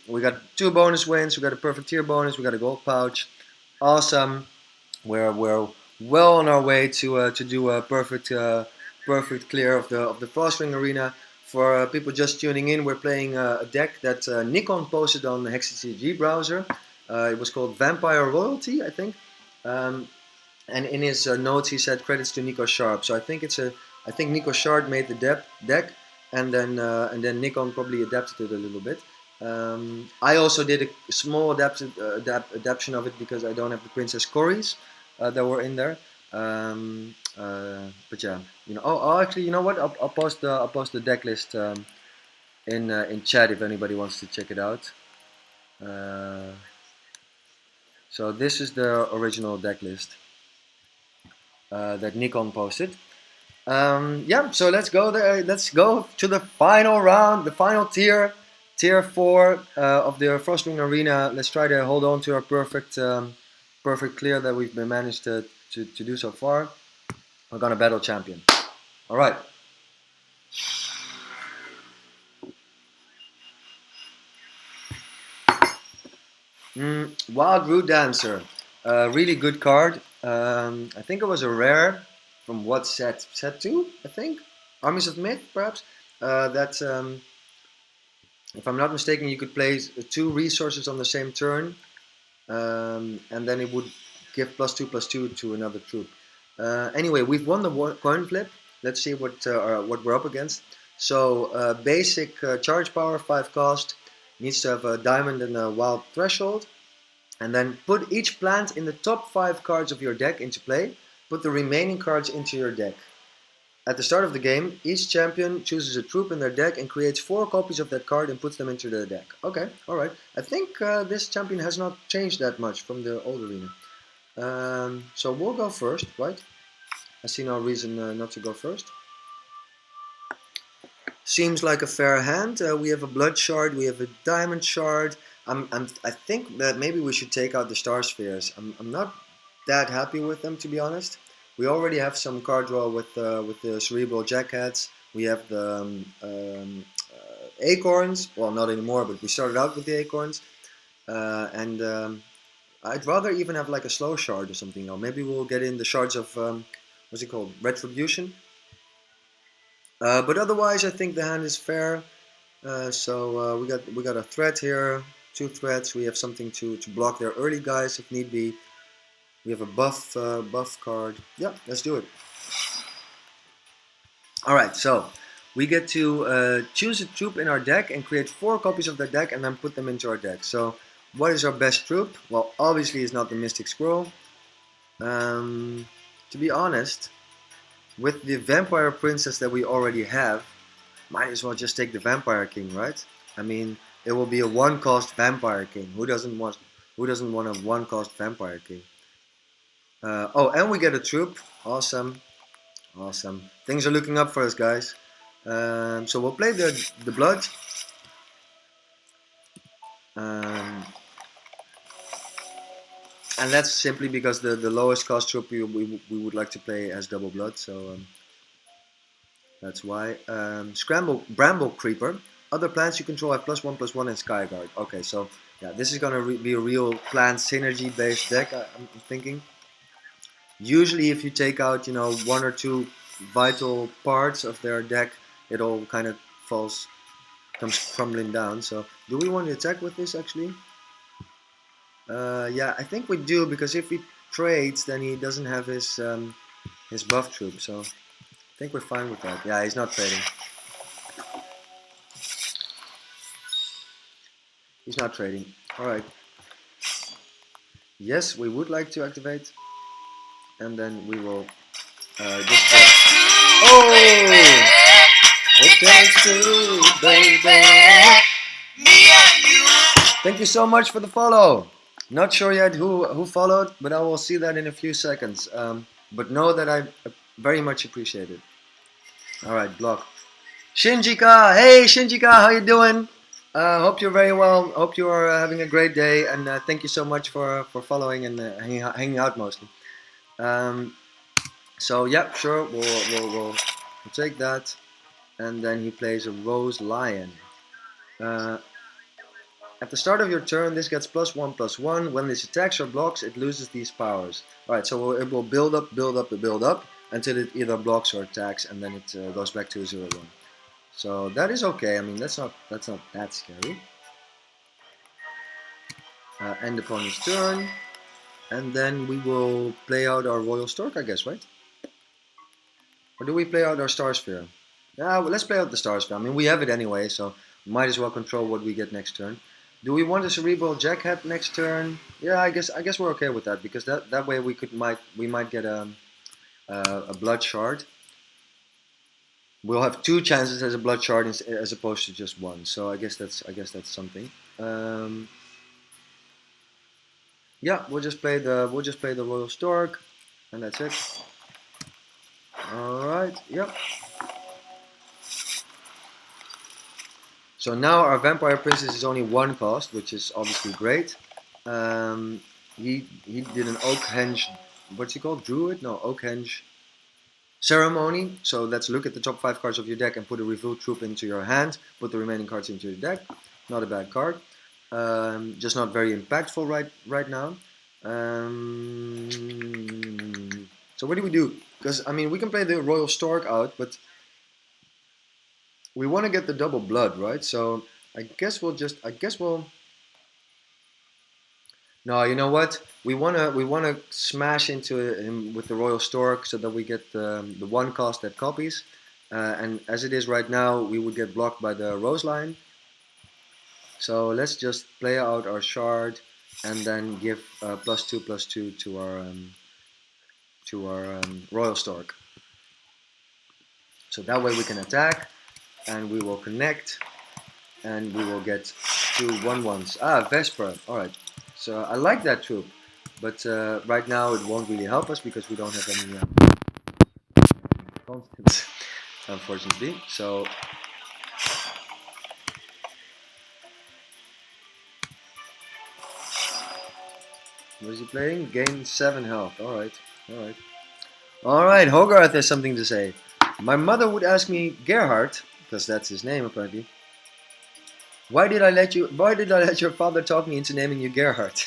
We got 2 bonus wins. We got a perfect tier bonus. We got a gold pouch. Awesome. We're well on our way to do a perfect clear of the Frostring Arena. For people just tuning in, we're playing a deck that Nikon posted on the HexCG browser. It was called Vampire Royalty, I think. Um, and in his notes, he said credits to Nico Sharp. So I think Nico Sharp made the deck, and then Nikon probably adapted it a little bit. I also did a small adaptation of it because I don't have the Princess Corys that were in there. But yeah, you know. Actually, you know what? I'll post the deck list in chat if anybody wants to check it out. Uh, so this is the original deck list that Nikon posted. Yeah, so let's go there. Let's go to the final round, the final tier 4 of the Frostwing Arena. Let's try to hold on to our perfect clear that we've been managed to do so far. We're gonna battle champion. All right. Wild Root Dancer, really good card. I think it was a rare from what set? Set 2, I think. Armies of Myth, perhaps. That if I'm not mistaken, you could place 2 resources on the same turn, and then it would give +2/+2 to another troop. Anyway, we've won the coin flip. Let's see what we're up against. So basic charge power, 5 cost, needs to have a diamond and a wild threshold, and then put each plant in the top 5 cards of your deck into play. Put the remaining cards into your deck. At the start of the game, each champion chooses a troop in their deck and creates 4 copies of that card and puts them into their deck. Okay, alright. I think this champion has not changed that much from the old arena. So we'll go first, right? I see no reason not to go first. Seems like a fair hand. We have a blood shard, we have a diamond shard. I think that maybe we should take out the star spheres. I'm not that happy with them, to be honest. We already have some card draw with the cerebral jackheads. We have the acorns. Well, not anymore, but we started out with the acorns. And I'd rather even have like a slow shard or something. Or maybe we'll get in the shards of what's it called? Retribution. But otherwise, I think the hand is fair. So we got a threat here, 2 threats. We have something to block their early guys if need be. We have a buff card. Yeah, let's do it. All right, so we get to choose a troop in our deck and create 4 copies of that deck and then put them into our deck. So what is our best troop? Well, obviously it's not the Mystic Scroll. To be honest, with the Vampire Princess that we already have, might as well just take the Vampire King, right? I mean, it will be a 1-cost Vampire King. Who doesn't want a 1-cost Vampire King? Oh, and we get a troop. Awesome. Awesome. Things are looking up for us, guys. So we'll play the blood. And that's simply because the lowest cost troop we would like to play as double blood. So that's why. Bramble Creeper. Other plants you control have +1/+1 and Skyguard. Okay, so yeah, this is gonna be a real plant synergy based deck. I'm thinking. Usually, if you take out 1 or 2 vital parts of their deck, it all kind of comes crumbling down. So, do we want to attack with this actually? Yeah, I think we do, because if he trades, then he doesn't have his buff troop. So, I think we're fine with that. Yeah, he's not trading. He's not trading. All right. Yes, we would like to activate, and then we will just. Oh! It takes two, baby. Me and you. Thank you so much for the follow. Not sure yet who followed, but I will see that in a few seconds. But know that I very much appreciate it. All right, block. Shinjika, hey Shinjika, how you doing? Hope you're very well. Hope you are having a great day, and thank you so much for following and hanging out mostly. So yeah, sure, we'll take that, and then he plays a Rose Lion. At the start of your turn, this gets +1/+1. When this attacks or blocks, it loses these powers. Alright, so it will build up, build up, build up until it either blocks or attacks, and then it goes back to a 0/1. So that is okay. I mean, that's not that scary. End opponent's turn, and then we will play out our Royal Stork, I guess, right? Or do we play out our Star Sphere? Yeah, well, let's play out the Star Sphere. I mean, we have it anyway, so might as well control what we get next turn. Do we want a Cerebral Jackhead next turn? Yeah, I guess we're okay with that, because that way we might get a Blood Shard. We'll have 2 chances as a Blood Shard as opposed to just 1. So I guess that's something. Yeah, we'll just play the Royal Stork, and that's it. All right. Yep. So now our Vampire Princess is only 1 cost, which is obviously great. He did an Oakhenge, what's he called? Druid? No, Oakhenge ceremony. So let's look at the top 5 cards of your deck and put a reveal troop into your hand. Put the remaining cards into your deck. Not a bad card. Just not very impactful right now. So what do we do? Because I mean, we can play the Royal Stork out, but we want to get the double blood, right? So I guess we'll. No, you know what? We wanna smash into him with the Royal Stork so that we get the 1 cost that copies. And as it is right now, we would get blocked by the Rose Lion. So let's just play out our shard and then give +2/+2 to our Royal Stork. So that way we can attack, and we will connect, and we will get 2 1/1s. Ah, Vesper. All right. So I like that troop, but right now it won't really help us because we don't have any constants, unfortunately. So what is he playing? Gain 7 health. All right. All right. All right. Hogarth has something to say. My mother would ask me, Gerhard, because that's his name apparently. Why did I let your father talk me into naming you Gerhard?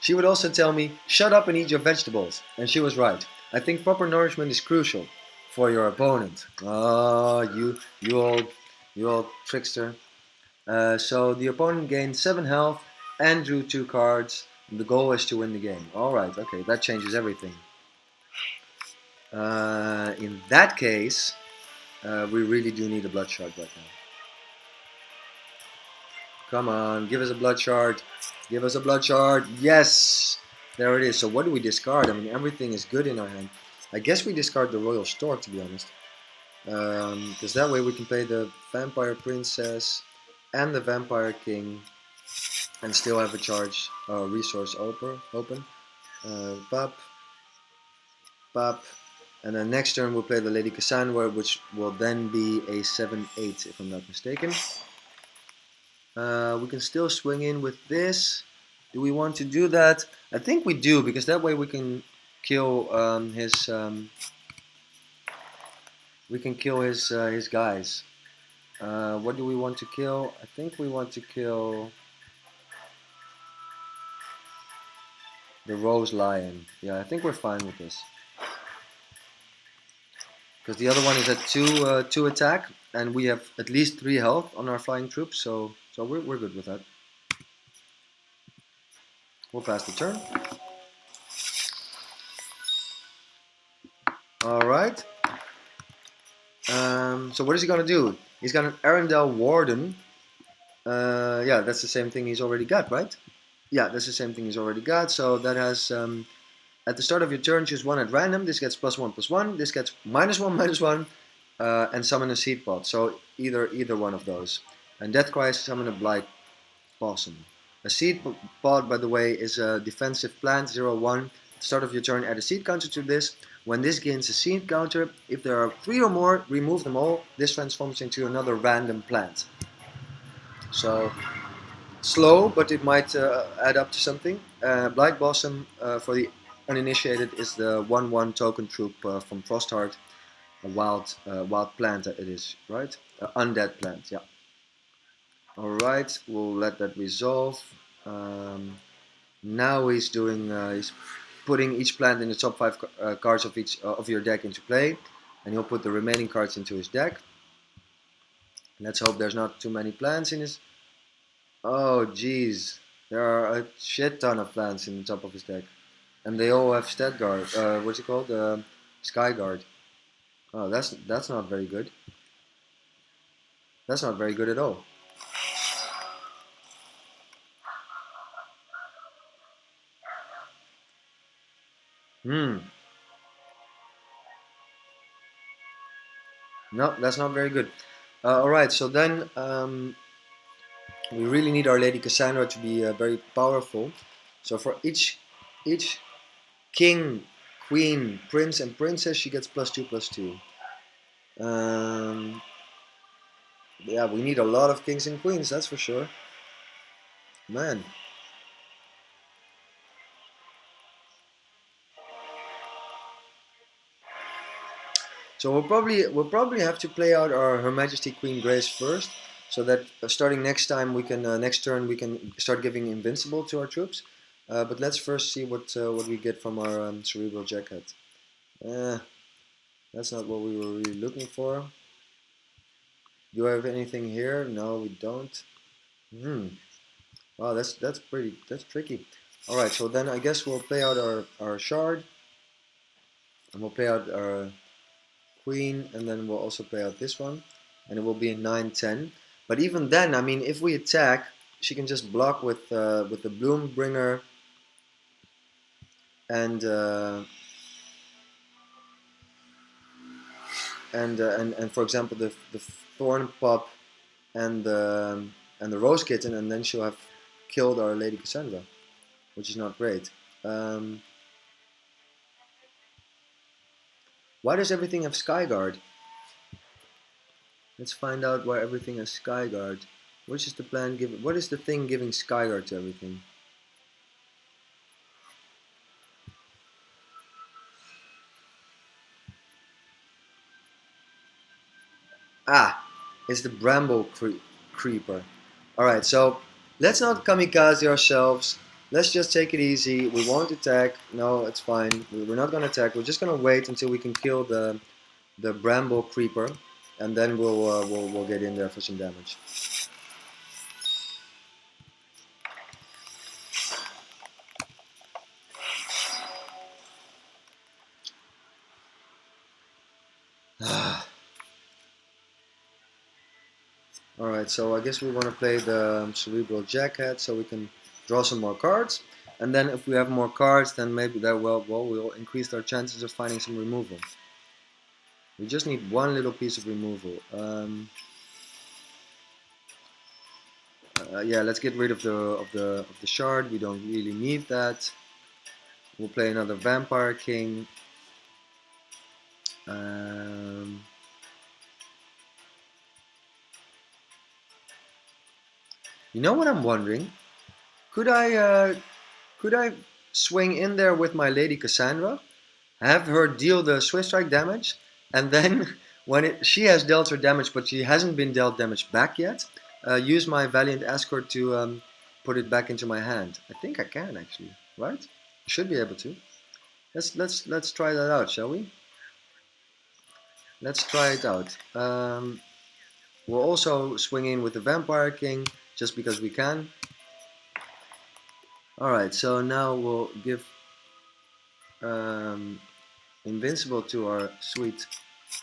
She would also tell me, shut up and eat your vegetables. And she was right. I think proper nourishment is crucial for your opponent. Oh, you old trickster. So the opponent gained 7 health and drew 2 cards. The goal is to win the game. Alright, okay, that changes everything. In that case, we really do need a Blood Shard right now. Come on, give us a Blood Shard. Give us a Blood Shard. Yes! There it is. So what do we discard? I mean, everything is good in our hand. I guess we discard the Royal Stork, to be honest. Because that way we can play the Vampire Princess and the Vampire King and still have a charge resource open. Pop. Pop. And then next turn we'll play the Lady Cassandra, which will then be a 7/8 if I'm not mistaken. We can still swing in with this. Do we want to do that? I think we do, because that way we can kill his guys. What do we want to kill? I think we want to kill the Rose Lion. Yeah, I think we're fine with this. Because the other one is at 2 attack, and we have at least 3 health on our flying troops, so we're good with that. We'll pass the turn. Alright. So what is he gonna do? He's got an Arendelle Warden. Yeah, that's the same thing he's already got, right? Yeah, that's the same thing he's already got. So that has at the start of your turn, choose 1 at random. This gets +1/+1. This gets -1/-1, and summon a Seed Pod. So either one of those. And Deathcry, summon a Blight Possum. A Seed Pod, by the way, is a defensive plant, 0/1. At the start of your turn, add a seed counter to this. When this gains a seed counter, if there are 3 or more, remove them all. This transforms into another random plant. So slow, but it might add up to something. Blight Blossom for the uninitiated is the 1/1 token troop from Frostheart, a wild plant it is, right? Undead plant, yeah. Alright, we'll let that resolve. Now he's doing, he's putting each plant in the top 5 cards of each of your deck into play, and he'll put the remaining cards into his deck. Let's hope there's not too many plants in his. Oh jeez, there are a shit ton of plants in the top of his deck, and they all have stat guard. What's it called? Sky guard. Oh, that's not very good. That's not very good at all. Hmm. No, that's not very good. Alright, so then we really need our Lady Cassandra to be very powerful. So for each king, queen, prince, and princess, she gets +2/+2. Yeah, we need a lot of kings and queens, that's for sure. Man. So we'll probably have to play out our Her Majesty Queen Grace first, so that starting next time we can next turn we can start giving invincible to our troops. But let's first see what we get from our Cerebral Jackhead. That's not what we were really looking for. Do I have anything here? No, we don't. Hmm. Wow, that's tricky. All right, so then I guess we'll play out our shard, and we'll play out our queen, and then we'll also play out this one, and it will be a 9-10. But even then, I mean, if we attack, she can just block with the Bloom Bringer and and for example the Thorn Pop and the Rose Kitten, and then she'll have killed our Lady Cassandra, which is not great. Um, why does everything have Skyguard? Let's find out why everything has Skyguard. Which is the plan giving? What is the thing giving Skyguard to everything? Ah, it's the Creeper. Alright, so let's not kamikaze ourselves. Let's just take it easy. We won't attack. No, it's fine. We're not going to attack. We're just going to wait until we can kill the Bramble Creeper, and then we'll get in there for some damage. Alright, so I guess we want to play the Cerebral Jackhead so we can draw some more cards. And then if we have more cards, then maybe that we'll increase our chances of finding some removal. We just need one little piece of removal. Yeah, let's get rid of the shard. We don't really need that. We'll play another Vampire King. You know what I'm wondering? Could I swing in there with my Lady Cassandra, have her deal the Swift Strike damage, and then when she has dealt her damage, but she hasn't been dealt damage back yet, use my Valiant Escort to put it back into my hand. I think I can actually, right? I should be able to. Let's try that out, shall we? Let's try it out. We'll also swing in with the Vampire King just because we can. Alright, so now we'll give Invincible to our sweet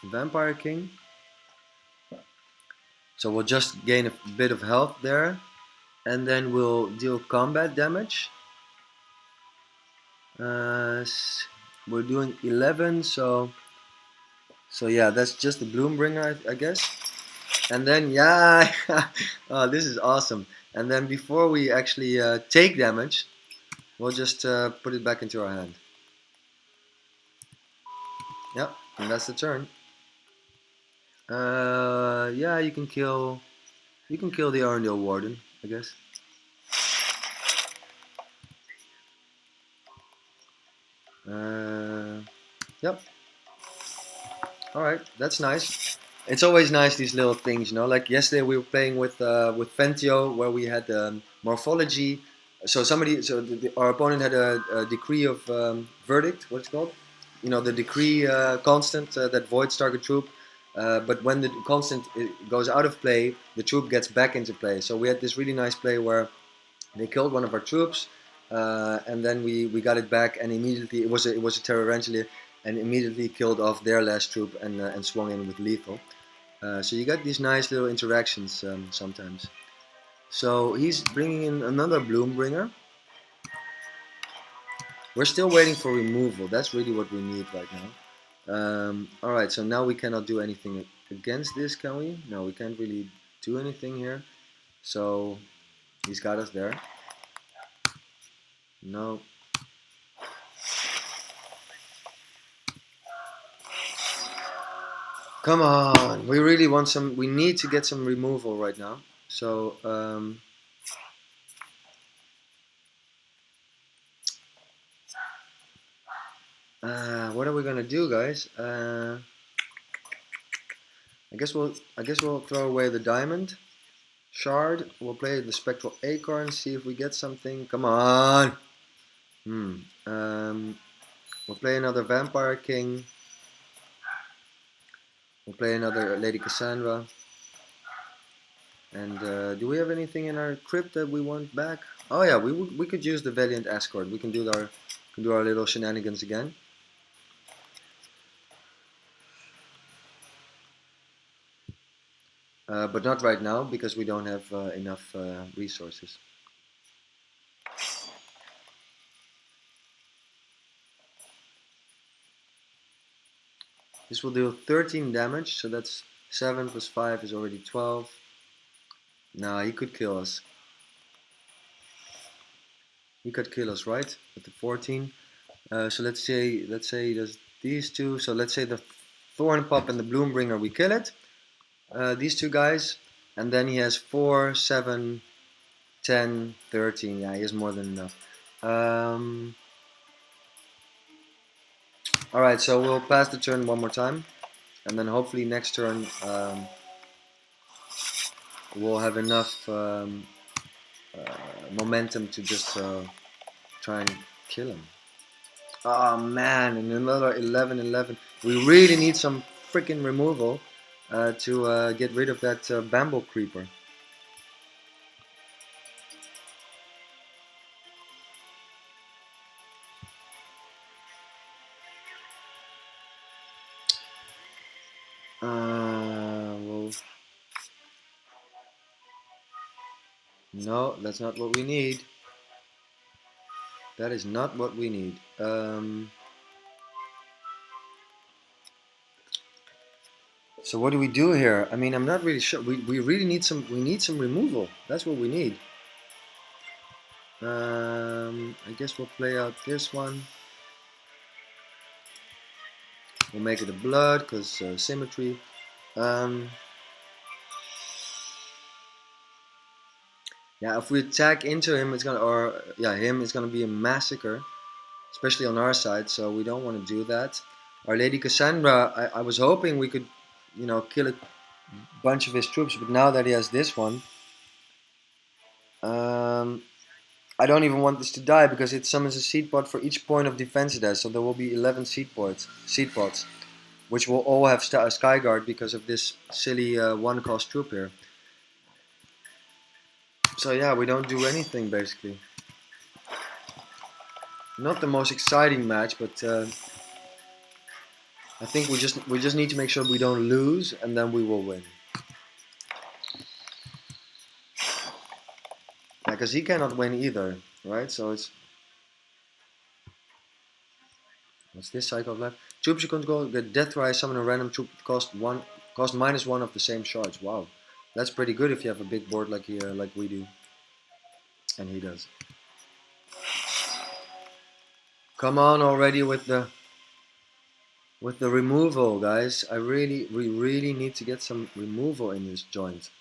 Vampire King. So we'll just gain a bit of health there, and then we'll deal combat damage. We're doing 11, so yeah, that's just the Bloombringer, I guess. And then yeah, oh, this is awesome. And then before we actually take damage, we'll just put it back into our hand. Yep, and that's the turn. Yeah, you can kill the Arundel Warden, I guess. Yep. Alright, that's nice. It's always nice, these little things, you know. Like yesterday we were playing with Fentio, where we had morphology. So our opponent had a decree of verdict. What's it called? You know, the decree constant that voids target troop. But when the constant goes out of play, the troop gets back into play. So we had this really nice play where they killed one of our troops, and then we got it back, and immediately it was a Terrorangeli, and immediately killed off their last troop and swung in with lethal. So you got these nice little interactions sometimes. So he's bringing in another Bloombringer. We're still waiting for removal. That's really what we need right now. Alright, so now we cannot do anything against this, can we? No, we can't really do anything here. So he's got us there. No. Come on, we really want some. We need to get some removal right now. So what are we gonna do, guys? I guess we'll throw away the diamond shard. We'll play the spectral acorn. See if we get something. Come on. We'll play another vampire king. We'll play another Lady Cassandra. And do we have anything in our crypt that we want back? Oh yeah, we could use the Valiant Escort. We can do our little shenanigans again. But not right now because we don't have enough resources. This will do 13 damage, so that's 7 plus 5 is already 12. Nah, he could kill us. He could kill us, right? With the 14. So let's say there's these two. So let's say the Thorn Pop and the Bloombringer, we kill it. These two guys, and then he has 4, 7, 10, 13. Yeah, he has more than enough. Alright, so we'll pass the turn one more time, and then hopefully next turn we'll have enough momentum to just try and kill him. Oh man, and another 11-11. We really need some freaking removal to get rid of that Bamble Creeper. Well, no, that's not what we need. That is not what we need. So what do we do here? I mean, I'm not really sure. We really need some. We need some removal. That's what we need. I guess we'll play out this one. We'll make it a blood because symmetry. Yeah, if we attack into him, it's gonna be a massacre, especially on our side. So we don't want to do that. Our Lady Cassandra, I was hoping we could, kill a bunch of his troops, but now that he has this one, I don't even want this to die because it summons a seed pod for each point of defense it has. So there will be 11 seed pods, which will all have Skyguard because of this silly one-cost troop here. So yeah, we don't do anything basically. Not the most exciting match, but I think we just need to make sure we don't lose, and then we will win. Yeah, because he cannot win either, right? So it's what's this cycle left? Troops you control get Deathrise, summon a random troop cost -1 of the same shards. Wow, that's pretty good if you have a big board like here, like we do, and he does. Come on already with the removal, guys. We really need to get some removal in this joint.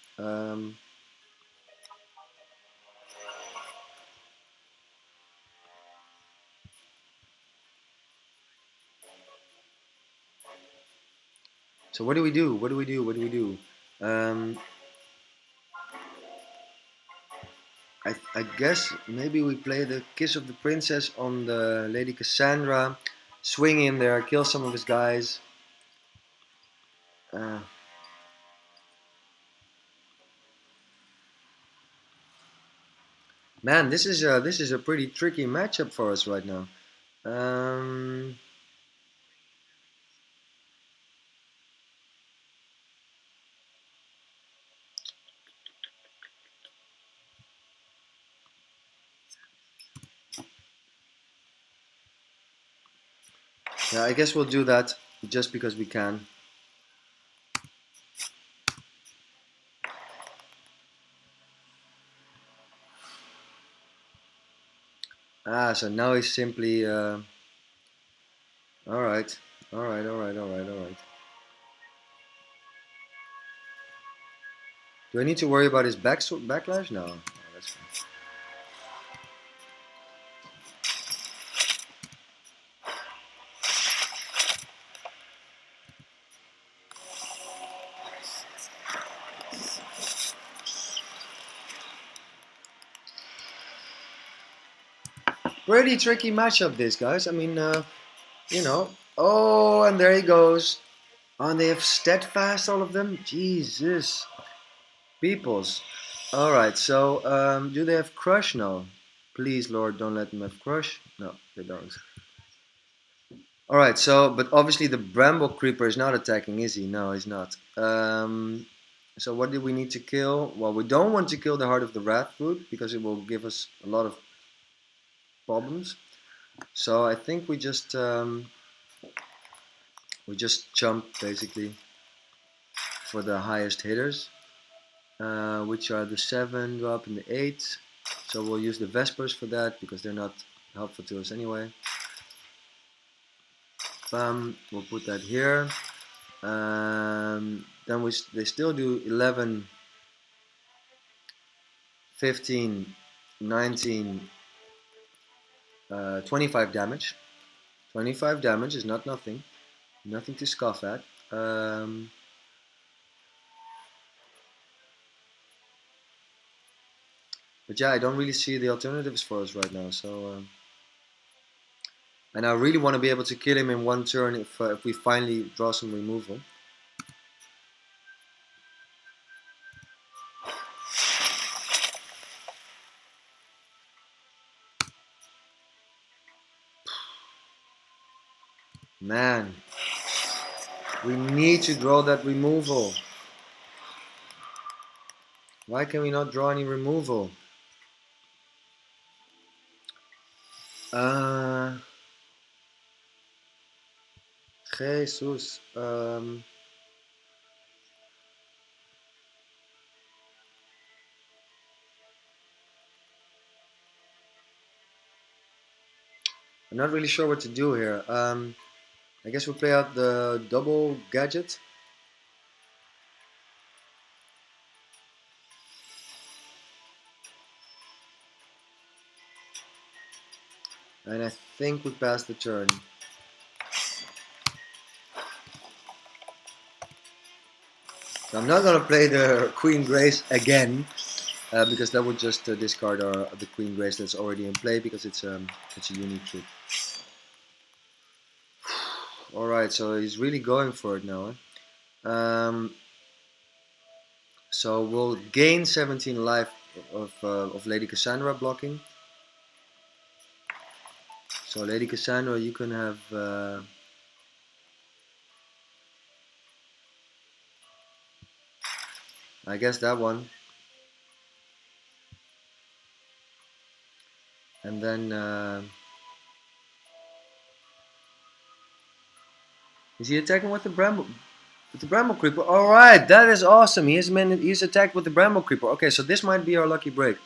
So what do we do? What do we do? What do we do? Um, I guess maybe we play the Kiss of the Princess on the Lady Cassandra, swing in there, kill some of his guys. Uh, Man, this is a pretty tricky matchup for us right now. Um, yeah, I guess we'll do that just because we can. So now he's simply. All right, all right, all right, all right, all right. Do I need to worry about his backlash? No, no, that's fine. Pretty tricky matchup, this guys. I mean, you know. Oh, and there he goes. Oh, and they have steadfast, all of them. Jesus, peoples. All right. So, do they have crush? No. Please, Lord, don't let them have crush. No, they don't. All right. So, but obviously the bramble creeper is not attacking, is he? No, he's not. So what do we need to kill? Well, we don't want to kill the heart of the wrath root because it will give us a lot of problems. So I think we just jump basically for the highest hitters, which are the 7 drop and the 8. So we'll use the Vespers for that because they're not helpful to us anyway. We'll put that here. Then they still do 11, 15, 19, 25 damage. 25 damage is not nothing. Nothing to scoff at. But yeah, I don't really see the alternatives for us right now. So, and I really want to be able to kill him in one turn if we finally draw some removal. Man, we need to draw that removal. Why can we not draw any removal? Jesus. I'm not really sure what to do here. I guess we'll play out the double gadget. And I think we pass the turn. So I'm not going to play the Queen Grace again. Because that would just discard the Queen Grace that's already in play because it's a unique troop. Alright, so he's really going for it now. So we'll gain 17 life of Lady Cassandra blocking. So Lady Cassandra, you can have I guess that one. And then is he attacking with the Bramble? With the Bramble Creeper? Alright, that is awesome. He's attacked with the Bramble Creeper. Okay, so this might be our lucky break.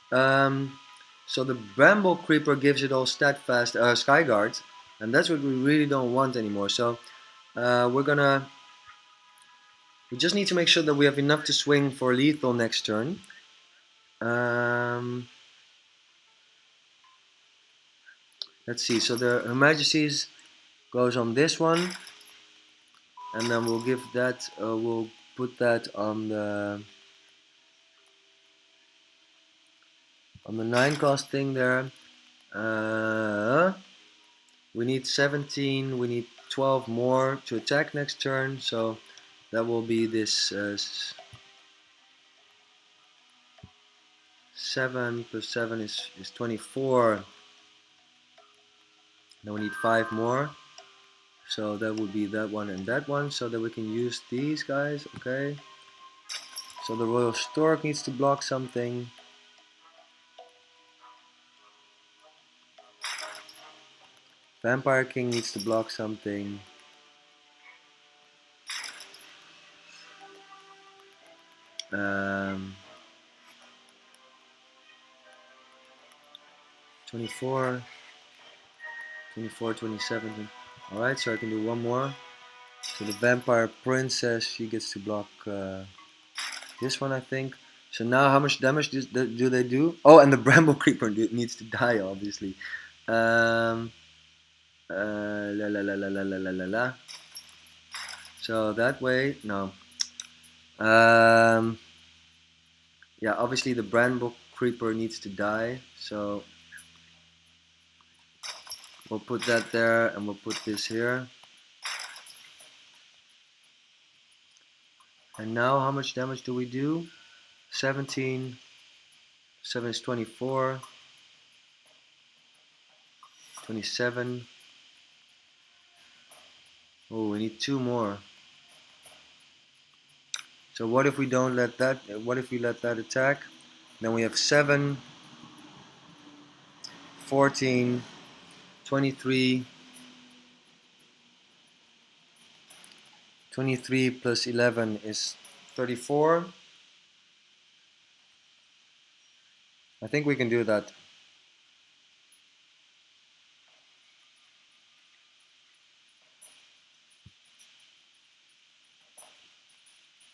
So the Bramble Creeper gives it all Steadfast Skyguard, and that's what we really don't want anymore. So we just need to make sure that we have enough to swing for lethal next turn. Let's see. So the Her Majesty's goes on this one, and then we'll give that. We'll put that on the 9 cost thing there. We need 17. We need 12 more to attack next turn. So that will be this 7 plus 7 is 24. Then we need 5 more. So that would be that one and that one, so that we can use these guys. Okay. So the Royal Stork needs to block something. Vampire King needs to block something. Um, 24, 24, 27. Alright, so I can do one more. So the Vampire Princess, she gets to block this one, I think. So now how much damage do they do? Oh, and the Bramble Creeper needs to die, obviously. La la la la la la la la la. So that way, no. Yeah, obviously the Bramble Creeper needs to die. So we'll put that there, and we'll put this here. And now how much damage do we do? 17. 7 is 24. 27. Oh, we need 2 more. So what if we don't let that, what if we let that attack? Then we have 7, 14, 23, 23 plus 11 is 34. I think we can do that.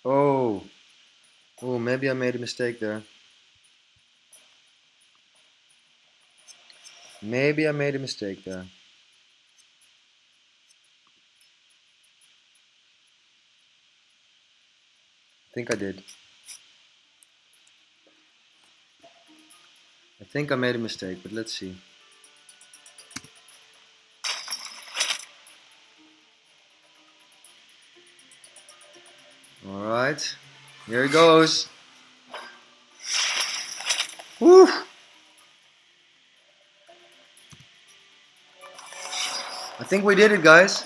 Oh, oh, maybe I made a mistake there. Maybe I made a mistake there. I think I did. I think I made a mistake, but let's see. Alright, here it goes. Woo! I think we did it, guys.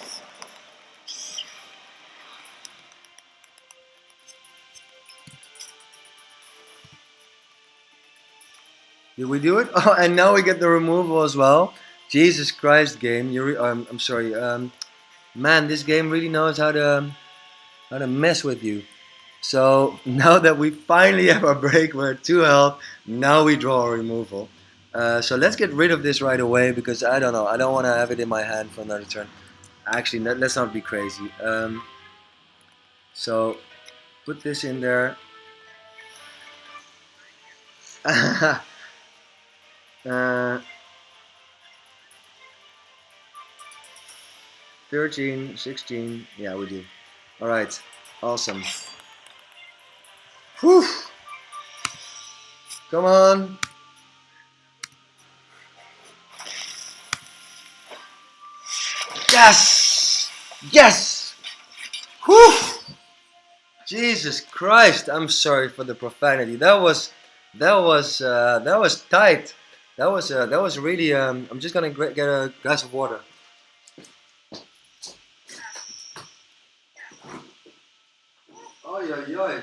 Did we do it? Oh, and now we get the removal as well. Jesus Christ, game! I'm sorry. Man, this game really knows how to mess with you. So now that we finally have our break, we're at 2 health. Now we draw a removal. So let's get rid of this right away, because I don't know. I don't want to have it in my hand for another turn. Actually, let's not be crazy. So put this in there. 13, 16. Yeah, we do. All right. Awesome. Whew. Come on. Yes! Yes! Whew! Jesus Christ! I'm sorry for the profanity. That was tight. That was really. I'm just gonna get a glass of water. Oi, oi, oi.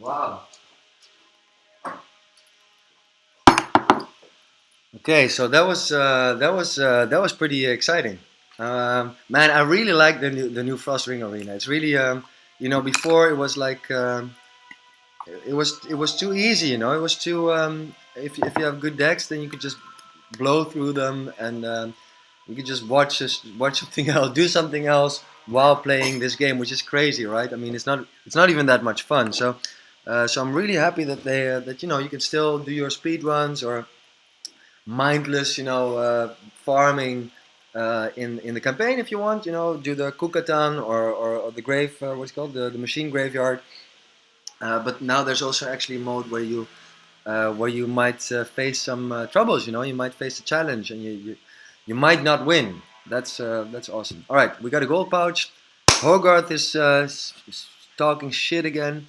Wow. Okay, so that was pretty exciting. Man, I really like the new Frost Ring Arena. It's really before it was like it was too easy. It was too if you have good decks, then you could just blow through them, and you could just watch something else, do something else while playing this game, which is crazy, right? I mean, it's not even that much fun. So I'm really happy that they that you can still do your speed runs, or mindless, farming in the campaign if you want. Do the Kukatan or the grave, what's it called, the machine graveyard. But now there's also actually a mode where you might face some troubles. You might face a challenge, and you might not win. That's awesome. All right, we got a gold pouch. Hogarth is talking shit again.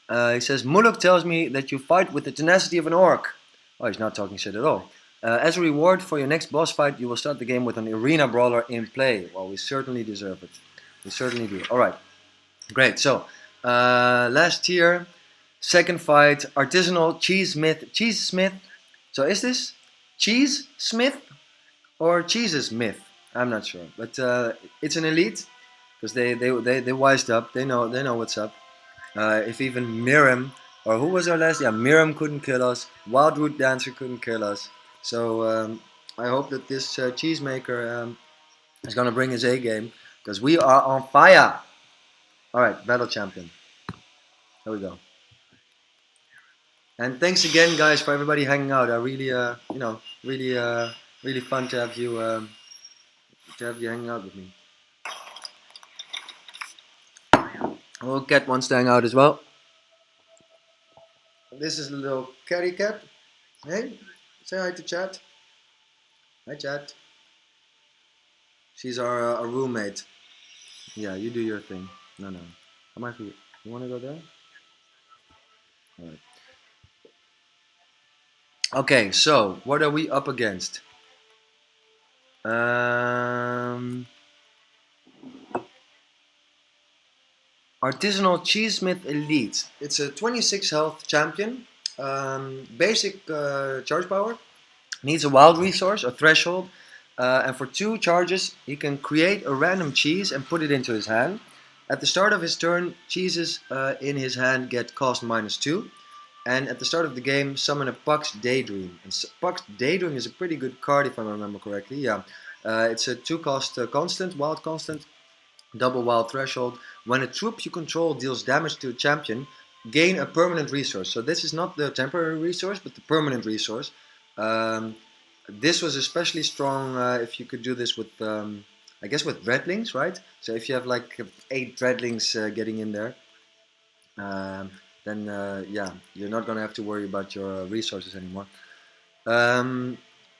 He says, Muluk tells me that you fight with the tenacity of an orc. Oh, he's not talking shit at all. As a reward for your next boss fight, you will start the game with an arena brawler in play. Well, we certainly deserve it. We certainly do. All right, great. So, last tier, second fight, artisanal cheese smith. So is this cheese smith or cheeses myth? I'm not sure, but it's an elite because they wised up. They know what's up. If even Miriam, or who was our last? Yeah, Miriam couldn't kill us. Wildroot Dancer couldn't kill us. So I hope that this cheesemaker is gonna bring his A game, because we are on fire. All right, battle champion. Here we go. And thanks again, guys, for everybody hanging out. I really, really fun to have you hanging out with me. Oh, Cat wants to hang out as well. This is a little Carrie Cat. Hey, say hi to Chat. Hi, Chat. She's our roommate. Yeah, you do your thing. No. How much you want to go there? All right. Okay, so what are we up against? Artisanal Cheesesmith Elite. It's a 26 health champion. Basic charge power. Needs a wild resource, a threshold. And for 2 charges, he can create a random cheese and put it into his hand. At the start of his turn, cheeses in his hand get cost -2. And at the start of the game, summon a Puck's Daydream. And Puck's Daydream is a pretty good card, if I remember correctly. Yeah, it's a 2-cost constant, wild constant, double wild threshold. When a troop you control deals damage to a champion, gain a permanent resource. So this is not the temporary resource, but the permanent resource. This was especially strong if you could do this with, I guess, with Dreadlings, right? So if you have like 8 Dreadlings getting in there, then yeah, you're not gonna have to worry about your resources anymore.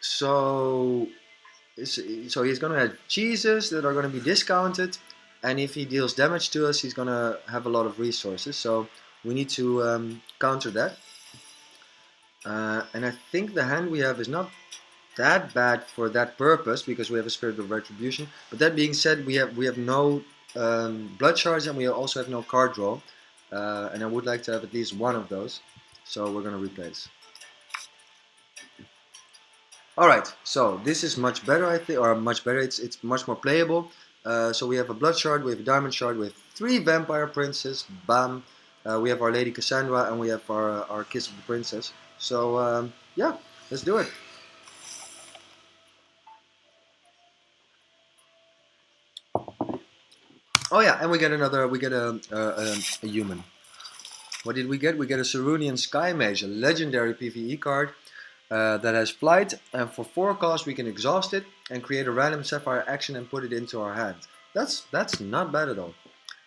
So he's gonna have cheeses that are gonna be discounted, and if he deals damage to us, he's gonna have a lot of resources. So we need to counter that. And I think the hand we have is not that bad for that purpose, because we have a Spirit of Retribution. But that being said, we have no blood shards, and we also have no card draw. And I would like to have at least one of those, so we're going to replace. Alright, so this is much better, I think, or much better, it's much more playable. So we have a blood shard, we have a diamond shard, we have 3 vampire princes, bam. We have our Lady Cassandra, and we have our Kiss of the Princess. So yeah, let's do it. Oh yeah, and we get a human. What did we get? We get a Sarunian Sky Mage, a legendary PvE card that has flight, and for 4 cost we can exhaust it and create a random Sapphire action and put it into our hand. That's not bad at all.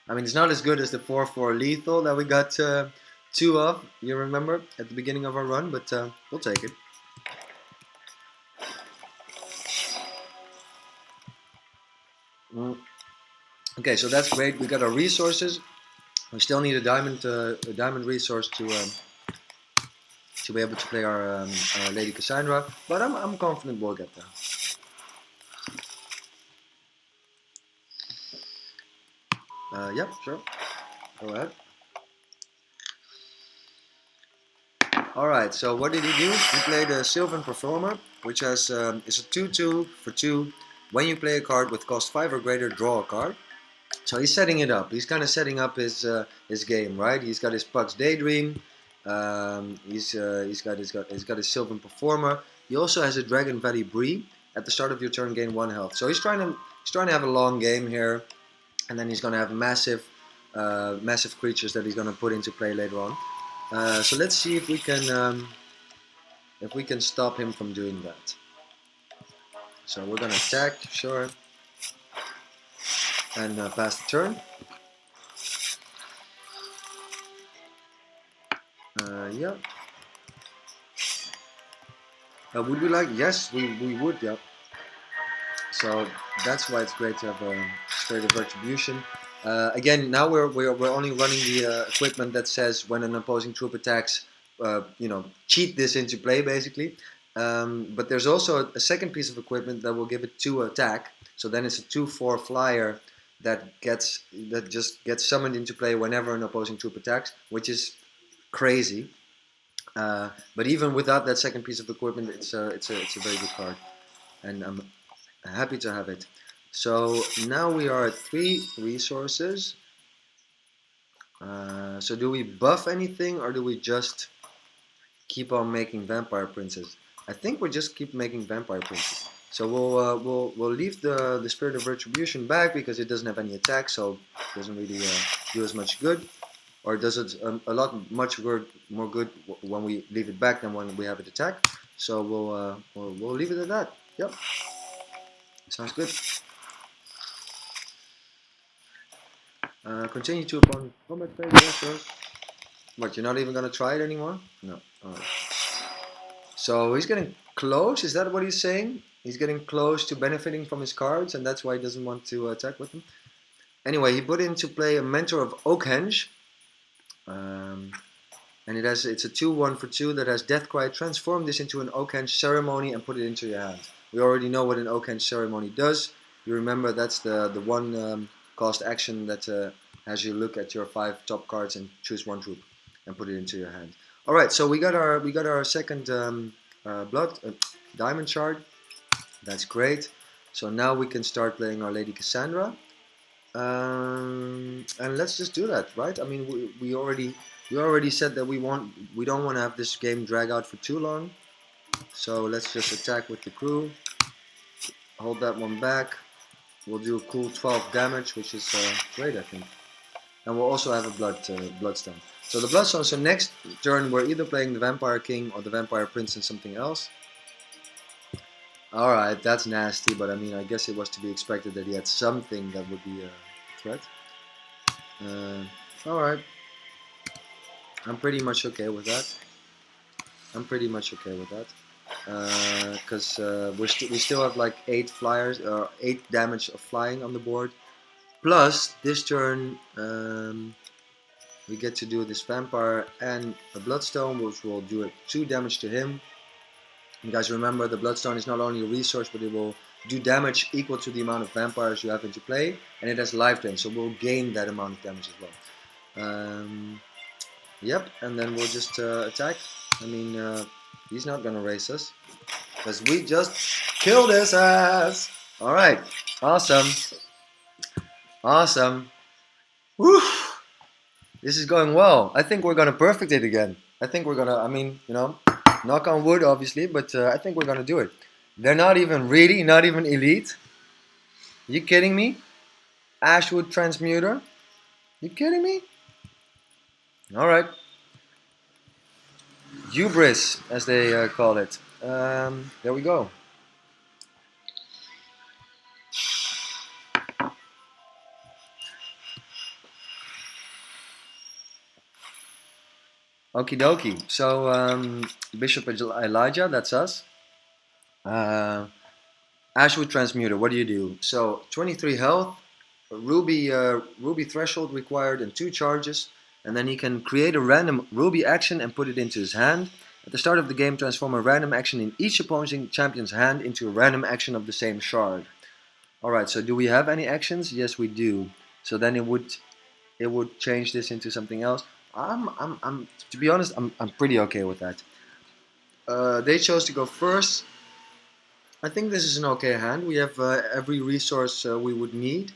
I mean, it's not as good as the 4/4 lethal that we got 2 of, you remember, at the beginning of our run, but we'll take it. Okay, so that's great. We got our resources. We still need a diamond resource to be able to play our Lady Cassandra, but I'm confident we'll get there. Yep, sure. Go ahead. Alright, so what did he do? He played a Sylvan Performer, which is a 2/2 for 2. When you play a card with cost 5 or greater, draw a card. So he's setting it up. He's kind of setting up his game, right? He's got his Puck's Daydream. He's got his Sylvan Performer. He also has a Dragon Valley Bree. At the start of your turn, gain 1 health. So he's trying to have a long game here, and then he's going to have massive creatures that he's going to put into play later on. So let's see if we can stop him from doing that. So we're gonna attack, sure, and pass the turn. Yeah. Would we like? Yes, we would. Yeah. So that's why it's great to have a Spirit of Retribution. Again, now we're only running the equipment that says when an opposing troop attacks, cheat this into play basically. But there's also a second piece of equipment that will give it 2 attack. So then it's a 2/4 flyer that just gets summoned into play whenever an opposing troop attacks, which is crazy. But even without that second piece of equipment, it's a very good card, and I'm happy to have it. So now we are at 3 resources. So do we buff anything, or do we just keep on making vampire princes? I think we just keep making vampire princes. So we'll leave the Spirit of Retribution back because it doesn't have any attack, so it doesn't really do as much good, or does it a lot more good when we leave it back than when we have it attack. So we'll leave it at that. Yep, sounds good. Continue to upon combat phase. Yes, sir. What, you're not even gonna try it anymore? No. Alright. So he's getting close. Is that what he's saying? He's getting close to benefiting from his cards, and that's why he doesn't want to attack with them. Anyway, he put into play a Mentor of Oakhenge. And it's a 2/1 for 2 that has Deathcry. Transform this into an Oakhenge Ceremony and put it into your hand. We already know what an Oakhenge Ceremony does. You remember that's the one cost action that has you look at your 5 top cards and choose 1 troop and put it into your hand. All right, so we got our second diamond shard. That's great. So now we can start playing our Lady Cassandra. And let's just do that, right? I mean, we already said that we don't want to have this game drag out for too long. So let's just attack with the crew. Hold that one back. We'll do a cool 12 damage, which is great, I think. And we'll also have a bloodstone. So the bloodstone. So next turn we're either playing the Vampire King or the Vampire Prince and something else. All right, that's nasty, but I mean, I guess it was to be expected that he had something that would be a threat. All right, I'm pretty much okay with that. Because we still have like 8 flyers or 8 damage of flying on the board. Plus this turn we get to do this vampire and a bloodstone, which will do 2 damage to him. You guys remember the bloodstone is not only a resource, but it will do damage equal to the amount of vampires you have into play, and it has life drain, so we'll gain that amount of damage as well. Yep, and then we'll just attack. I mean, he's not gonna race us because we just killed his ass. All right, awesome. Woo! This is going well. I think we're gonna perfect it again. I think we're gonna. I mean, knock on wood, obviously, but I think we're gonna do it. They're not even really, not even elite. You kidding me? Ashwood Transmuter? You kidding me? All right. Hubris, as they call it. There we go. Okie dokie. So, Bishop Elijah, that's us. Ashwood Transmuter, what do you do? So, 23 health, ruby threshold required, and 2 charges. And then he can create a random ruby action and put it into his hand. At the start of the game, transform a random action in each opposing champion's hand into a random action of the same shard. Alright, so do we have any actions? Yes, we do. So then it would change this into something else. To be honest, I'm pretty okay with that. They chose to go first. I think this is an okay hand. We have every resource we would need,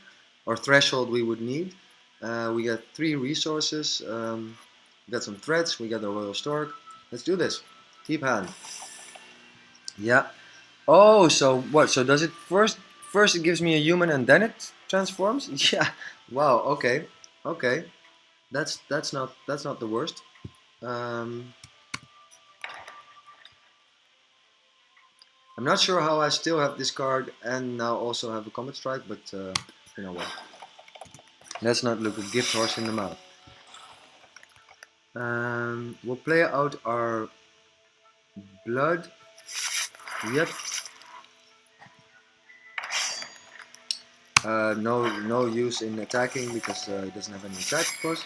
or threshold we would need. We got 3 resources. We got some threats. We got the Royal Stork. Let's do this. Keep hand. Yeah. Oh, so what? So does it first it gives me a human and then it transforms? Yeah. Wow. Okay. Okay. That's not the worst. I'm not sure how I still have this card and now also have a Combat Strike, but you know what. Let's not look a gift horse in the mouth. We'll play out our blood. Yep. No use in attacking because it doesn't have any attack, of course.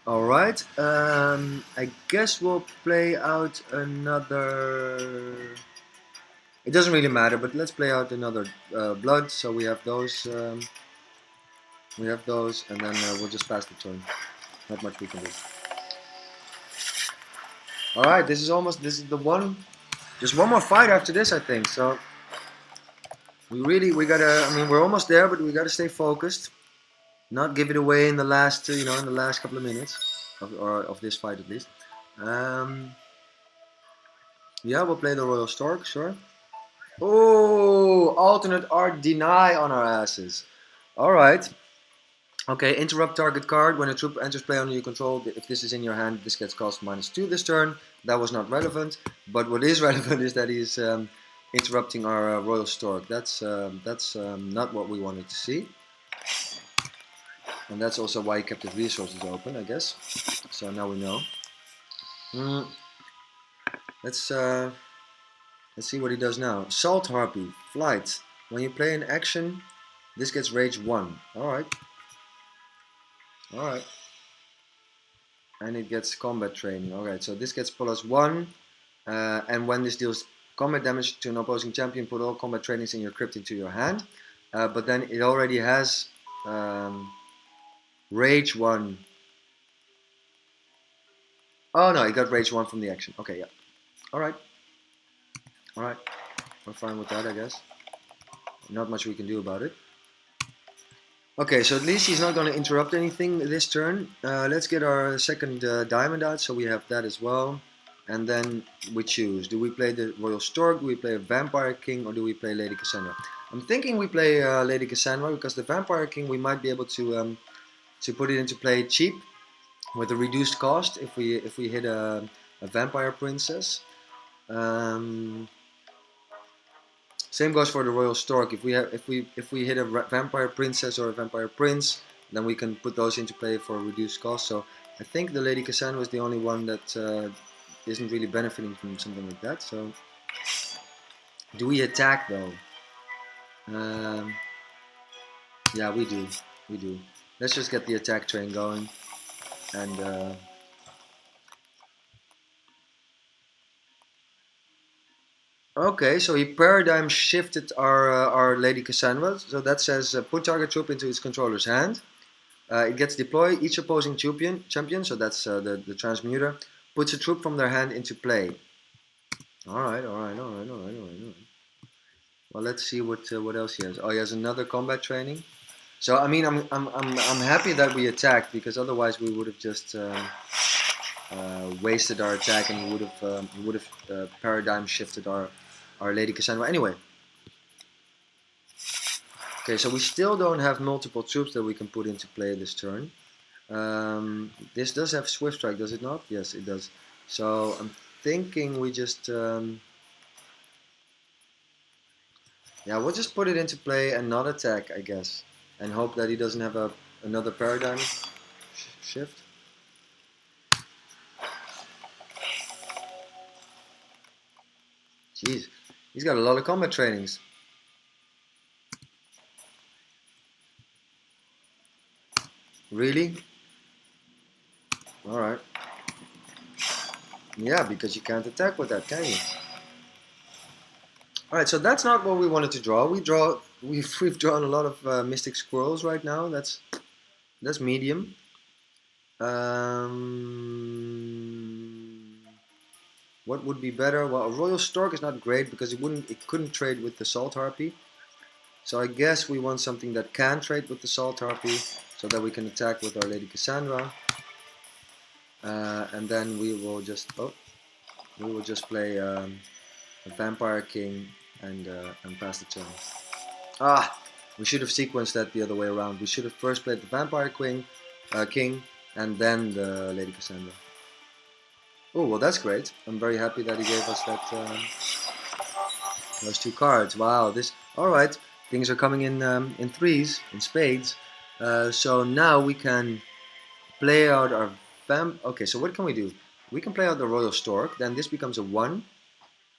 Alright, I guess we'll play out another... It doesn't really matter, but let's play out another blood. So we have those, and then we'll just pass the turn. Not much we can do. Alright, this is the one, just one more fight after this, I think. So we gotta, I mean, we're almost there, but we gotta stay focused. Not give it away in the last, in the last couple of minutes of this fight at least. Yeah, we'll play the Royal Stork, sure. Oh, alternate art deny on our asses. Alright. Okay, interrupt target card. When a troop enters play under your control, if this is in your hand, this gets cost -2 this turn. That was not relevant. But what is relevant is that he's interrupting our Royal Stork. That's not what we wanted to see. And that's also why he kept his resources open, I guess. So now we know. Let's see what he does now. Salt Harpy, Flight. When you play an action, this gets Rage 1. Alright. Alright. And it gets combat training. Alright, so this gets +1. And when this deals combat damage to an opposing champion, put all combat trainings in your crypt into your hand. But then it already has Rage 1. Oh no, it got Rage 1 from the action. Okay, yeah. Alright. Alright. We're fine with that, I guess. Not much we can do about it. Okay, so at least he's not going to interrupt anything this turn. Let's get our second diamond out, so we have that as well. And then we choose. Do we play the Royal Stork, do we play a Vampire King, or do we play Lady Cassandra? I'm thinking we play Lady Cassandra, because the Vampire King we might be able to put it into play cheap with a reduced cost if we hit a Vampire Princess. Same goes for the Royal Stork. If we hit a Vampire Princess or a Vampire Prince, then we can put those into play for a reduced cost. So I think the Lady Cassandra is the only one that isn't really benefiting from something like that. So do we attack though? Yeah, we do. We do. Let's just get the attack train going, and okay, so he paradigm shifted our Lady Cassandra. So that says put target troop into its controller's hand. It gets deploy each opposing champion. So that's the transmuter puts a troop from their hand into play. All right. Well, let's see what else he has. Oh, he has another combat training. So I mean, I'm happy that we attacked, because otherwise we would have just wasted our attack, and he would have paradigm shifted our Lady Cassandra anyway. Okay, so we still don't have multiple troops that we can put into play this turn. This does have Swift Strike, does it not? Yes, it does. So I'm thinking we just yeah, we'll just put it into play and not attack, I guess, and hope that he doesn't have another paradigm shift. Jeez, he's got a lot of combat trainings. Really? Alright. Yeah, because you can't attack with that, can you? Alright, so that's not what we wanted to draw. We've drawn a lot of Mystic Squirrels right now. That's medium. What would be better? Well, a Royal Stork is not great because it couldn't trade with the Salt Harpy. So I guess we want something that can trade with the Salt Harpy, so that we can attack with our Lady Cassandra. And then we will just play a Vampire King and pass the turn. Ah, we should have sequenced that the other way around. We should have first played the Vampire King, and then the Lady Cassandra. Oh, well, that's great. I'm very happy that he gave us that those two cards. Wow, this. All right, things are coming in threes, in spades. So now we can play out our vamp. Okay, so what can we do? We can play out the Royal Stork. Then this becomes a 1,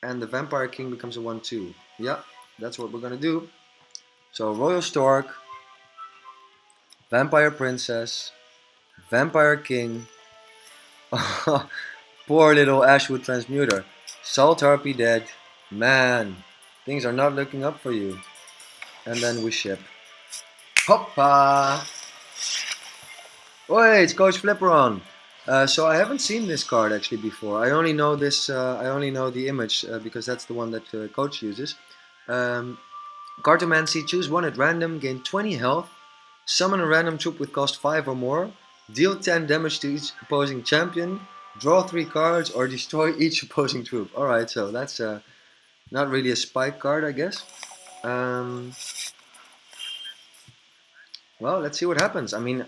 and the Vampire King becomes a 1/2. Yeah, that's what we're gonna do. So Royal Stork, Vampire Princess, Vampire King. Poor little Ashwood Transmuter. Salt Harpy dead. Man, things are not looking up for you. And then we ship. Hoppa! Oi, it's Coach Flipperon. So I haven't seen this card actually before. I only know this. I only know the image because that's the one that Coach uses. Um, Cartomancy. Choose one at random. Gain 20 health. Summon a random troop with cost 5 or more. Deal 10 damage to each opposing champion. Draw 3 cards or destroy each opposing troop. Alright, so that's not really a spike card, I guess. Well, let's see what happens. I mean,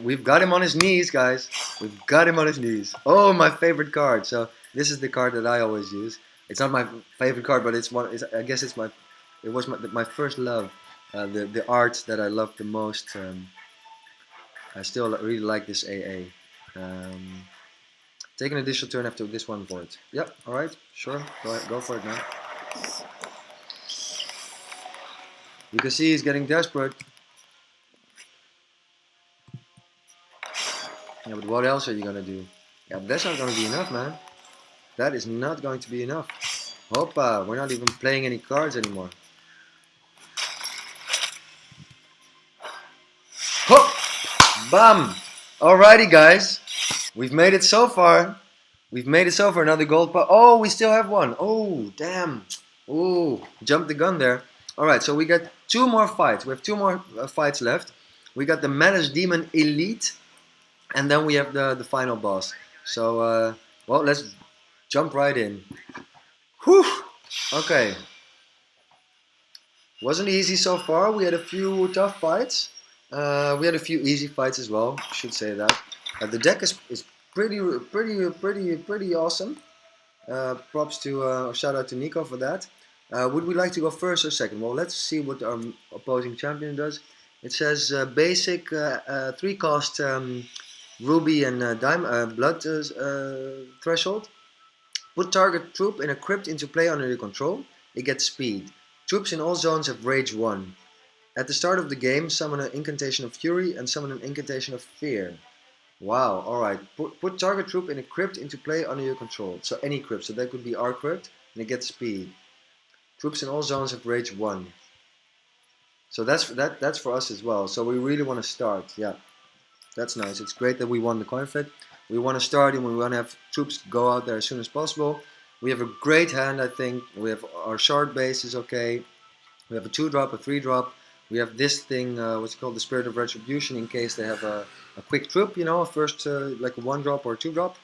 we've got him on his knees, guys. We've got him on his knees. Oh, my favorite card. So this is the card that I always use. It's not my favorite card, but it's one. I guess it's my. It was my first love. The art that I loved the most. I still really like this AA. Take an additional turn after this one void. Yep. All right. Sure. Go ahead, go for it now. You can see he's getting desperate. Yeah, but what else are you gonna do? Yeah, that's not gonna be enough, man. That is not going to be enough. Hoppa, we're not even playing any cards anymore. Hop! Bam! Alrighty, guys. We've made it so far. We've made it so far. Another gold bar. Oh, we still have one. Oh, damn. Oh, jumped the gun there. Alright, so we got 2 more fights. We have 2 more fights left. We got the Menace Demon Elite. And then we have the final boss. So, well, let's jump right in. Whew! Okay. Wasn't easy so far. We had a few tough fights. We had a few easy fights as well. Should say that. The deck is pretty awesome. Props to shout out to Nico for that. Would we like to go first or second? Well, let's see what our opposing champion does. It says basic 3 cost. Ruby and blood threshold. Put target troop in a crypt into play under your control. It gets speed. Troops in all zones have rage 1. At the start of the game, summon an incantation of fury and summon an incantation of fear. Wow, alright. Put target troop in a crypt into play under your control. So any crypt, so that could be our crypt, and it gets speed. Troops in all zones have rage 1. So that's for us as well. So we really want to start, yeah. That's nice. It's great that we won the coin flip. We want to start and we want to have troops go out there as soon as possible. We have a great hand, I think. We have our shard base is okay. We have a 2-drop, a 3-drop. We have this thing, what's it called, the Spirit of Retribution, in case they have a quick troop, you know, a first like a 1-drop or a 2-drop.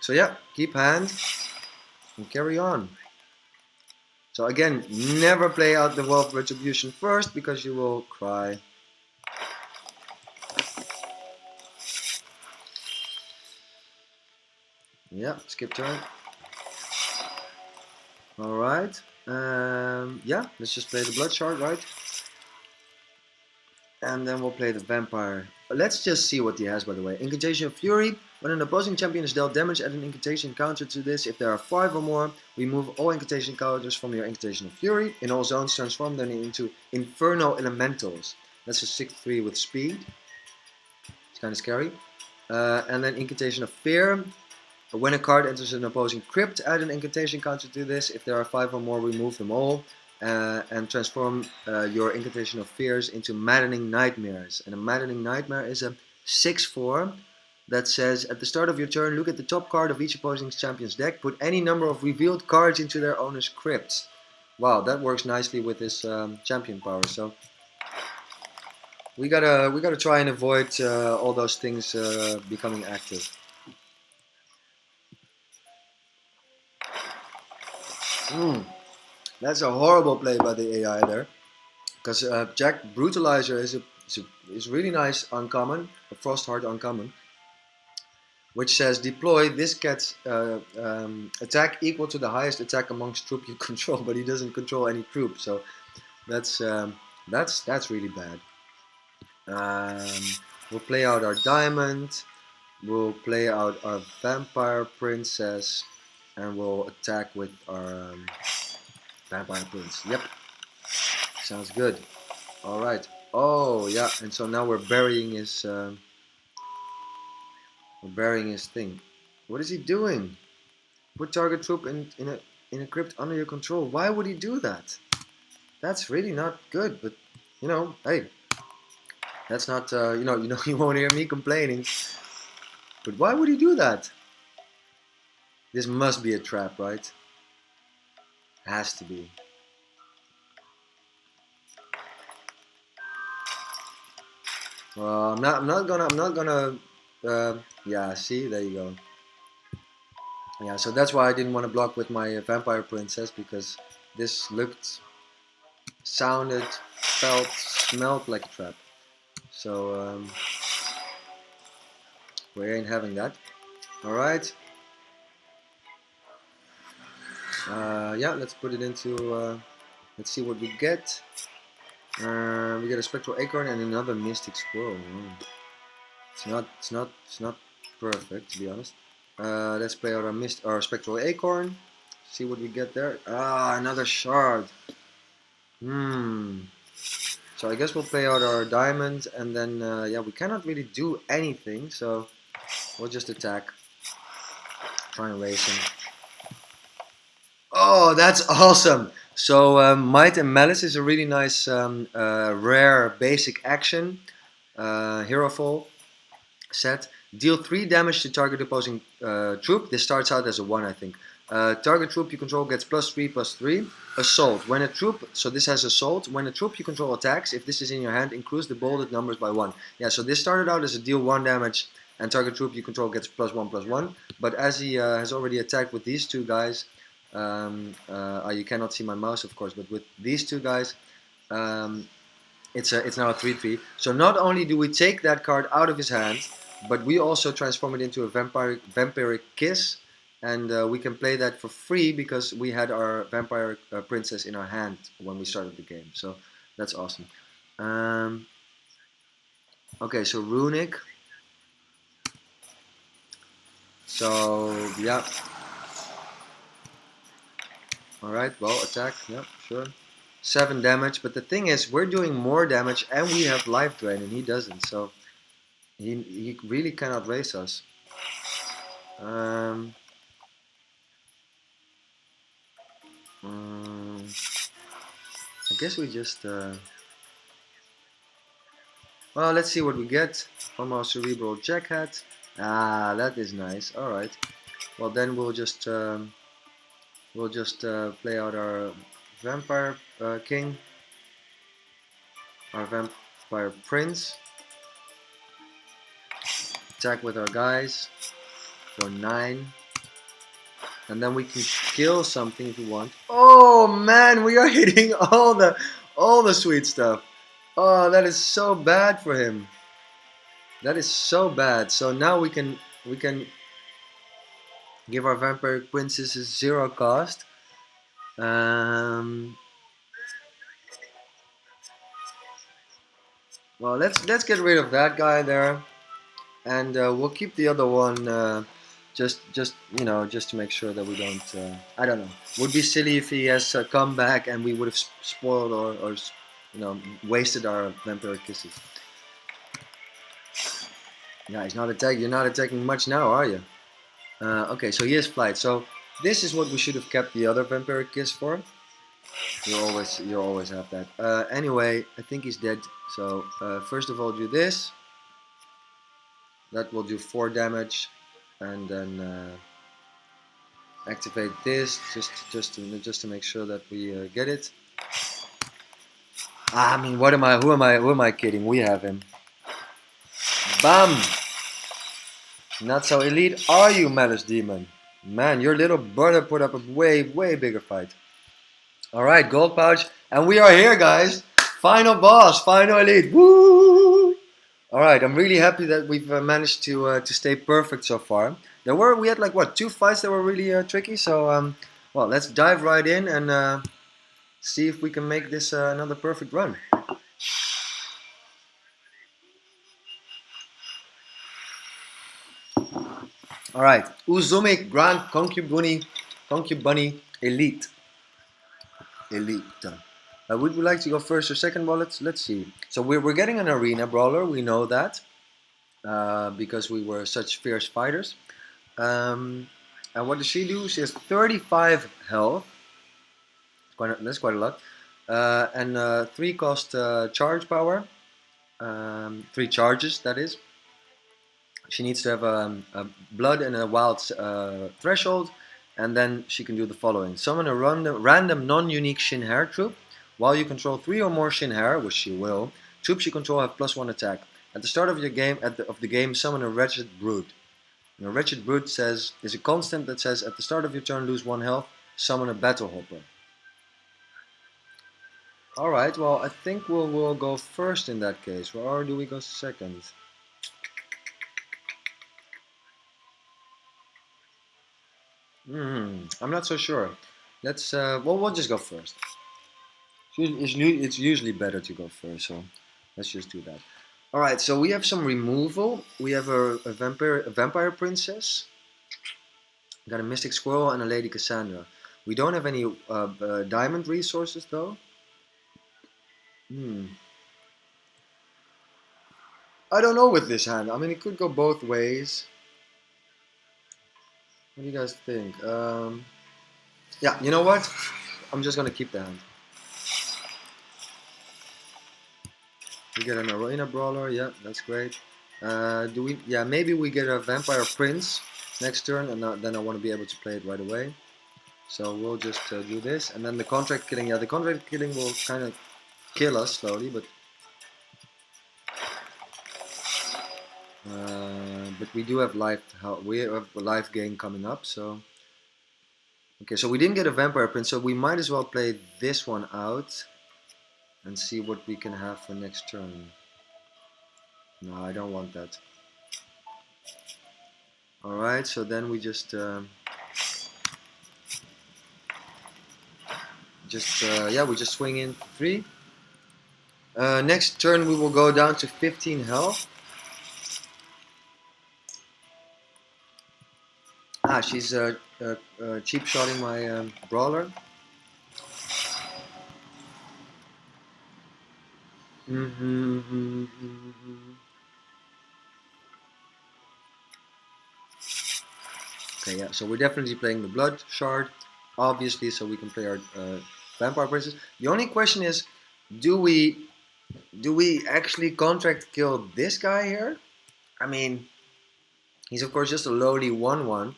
So yeah, keep hand and carry on. So again, never play out the Wall of Retribution first because you will cry. Yeah, skip turn. Alright. Yeah, let's just play the Blood Shard, right? And then we'll play the Vampire. Let's just see what he has, by the way. Incantation of Fury. When an opposing champion is dealt damage, add an incantation counter to this. If there are 5 or more, remove all incantation counters from your Incantation of Fury. In all zones, transform them into Inferno Elementals. That's a 6/3 with speed. It's kind of scary. And then Incantation of Fear. When a card enters an opposing crypt, add an incantation counter to this. If there are 5 or more, remove them all. And transform your Incantation of Fears into Maddening Nightmares. And a Maddening Nightmare is a 6/4 that says, at the start of your turn, look at the top card of each opposing champion's deck. Put any number of revealed cards into their owner's crypts. Wow, that works nicely with this champion power. So we gotta try and avoid all those things becoming active. That's a horrible play by the AI there. Because Jack Brutalizer is a is really nice uncommon, a Frostheart uncommon, which says deploy. This gets attack equal to the highest attack amongst troop you control, but he doesn't control any troop, so that's really bad. We'll play out our diamond. We'll play out our vampire princess, and we'll attack with our vampire prince. Yep, sounds good. All right. Oh yeah, and so now we're burying his thing. What is he doing? Put target troop in a crypt under your control. Why would he do that? That's really not good. But you know, hey, that's not you know you won't hear me complaining. But why would he do that? This must be a trap, right? Has to be. I'm not gonna. Yeah, see, there you go. Yeah, so that's why I didn't want to block with my vampire princess, because this looked, sounded, felt, smelled like a trap. So we ain't having that. All right. Yeah, let's put it into. Let's see what we get. We get a spectral acorn and another mystic scroll. It's not perfect, to be honest. Let's play out our spectral acorn. See what we get there. Ah, another shard. So I guess we'll play out our diamond, and then yeah, we cannot really do anything, so we'll just attack. Try and race him. Oh, that's awesome! So Might and Malice is a really nice rare basic action hero fall set. Deal 3 damage to target opposing troop. This starts out as a 1, I think. Target troop you control gets +3/+3. Assault. When a troop, so this has assault. When a troop you control attacks, if this is in your hand, increase the bolded numbers by 1. Yeah, so this started out as a deal 1 damage, and target troop you control gets +1/+1. But as he has already attacked with these two guys, you cannot see my mouse, of course, but with these two guys, it's now a 3/3. So not only do we take that card out of his hand, but we also transform it into a vampiric kiss, and we can play that for free because we had our vampire princess in our hand when we started the game. So that's awesome. Okay, so runic. So yeah. All right. Well, attack. Yeah, sure. 7 damage, but the thing is, we're doing more damage, and we have life drain, and he doesn't. So he really cannot race us. I guess we just well, let's see what we get from our cerebral jackhat. Ah, that is nice. All right. Well, then we'll just play out our vampire king, our vampire prince. Attack with our guys for 9. And then we can kill something if we want. Oh man, we are hitting all the sweet stuff. Oh, that is so bad for him. That is so bad. So now we can give our vampire princesses 0 cost. Well, let's get rid of that guy there, and we'll keep the other one. Just you know, just to make sure that we don't. I don't know. Would be silly if he has come back and we would have spoiled or you know, wasted our vampire kisses. Yeah, he's not attacking. You're not attacking much now, are you? Okay, so he has flight. So this is what we should have kept the other vampire kiss for. You always have that. Anyway, I think he's dead. So first of all, do this. That will do 4 damage. And then activate this just to make sure that we get it. I mean, who am I kidding? We have him. Bam! Not so elite are you, Malice Demon? Man, your little brother put up a way bigger fight. Alright, gold pouch, and we are here, guys. Final boss, final elite. Woo! All right, I'm really happy that we've managed to stay perfect so far. We had like what, 2 fights that were really tricky. So well, let's dive right in and see if we can make this another perfect run. All right, Uzumi Grand Concubuni Elite. Elite. Would we like to go first or second? Well, let's see. So we're getting an arena brawler. We know that because we were such fierce fighters. And what does she do? She has 35 health. That's quite a lot. And 3 cost charge power. 3 charges, that is. She needs to have a blood and a wild threshold. And then she can do the following. Summon a random non-unique Shin'Hair troop. While you control 3 or more Shin'Hair, which she will, troops you control have +1 attack. At the start of your game, of the game, summon a Wretched Brute. A Wretched Brute is a constant that says at the start of your turn lose 1 health, summon a Battle Hopper. Alright, well I think we'll go first in that case, or do we go second? I'm not so sure. Let's, well, we'll just go first. It's usually better to go first, so let's just do that. Alright, so we have some removal. We have a vampire princess. Got a Mystic Squirrel and a Lady Cassandra. We don't have any diamond resources though. I don't know with this hand. I mean, it could go both ways. What do you guys think? Yeah, you know what? I'm just gonna keep the hand. We get an Arena Brawler. Yeah, that's great. Do we? Yeah, maybe we get a Vampire Prince next turn, and then I want to be able to play it right away. So we'll just do this, and then the contract killing. Yeah, the contract killing will kind of kill us slowly, but we do have we have a life gain coming up. So okay, so we didn't get a Vampire Prince, so we might as well play this one out and see what we can have for next turn. No, I don't want that. Alright, so then we just yeah, we just swing in 3. Next turn we will go down to 15 health. Ah, she's cheap shotting my brawler. Okay, yeah, so we're definitely playing the Blood Shard, obviously, so we can play our Vampire Princess. The only question is, do we actually contract kill this guy here? I mean, he's of course just a lowly 1/1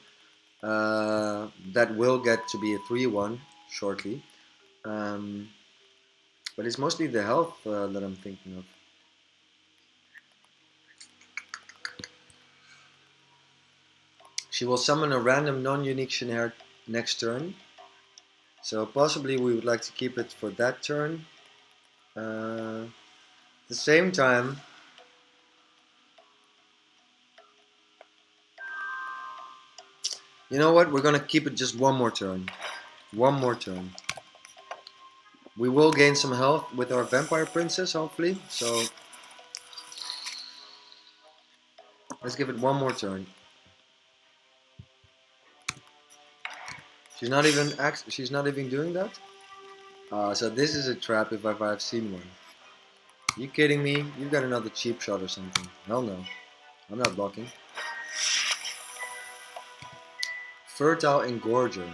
that will get to be a 3/1 shortly, but it's mostly the health that I'm thinking of. She will summon a random non-unique Shin'Hair next turn, so possibly we would like to keep it for that turn. At the same time, you know what? We're gonna keep it just one more turn. One more turn. We will gain some health with our Vampire Princess, hopefully. So let's give it one more turn. She's not even doing that. So this is a trap if I've seen one. You kidding me? You've got another cheap shot or something. Hell no. I'm not blocking. Fertile Engorger.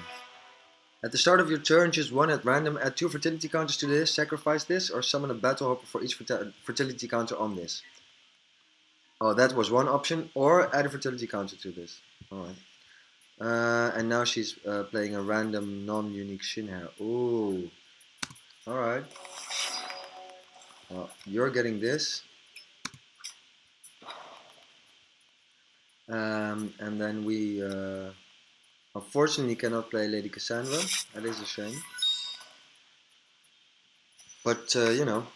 At the start of your turn, choose one at random. Add 2 fertility counters to this, sacrifice this, or summon a Battle Hopper for each fertility counter on this. Oh, that was one option. Or add a fertility counter to this. Alright. And now she's playing a random non-unique Shin'Hair. Ooh. Alright. Well, you're getting this. And then we unfortunately cannot play Lady Cassandra. That is a shame. But, you know,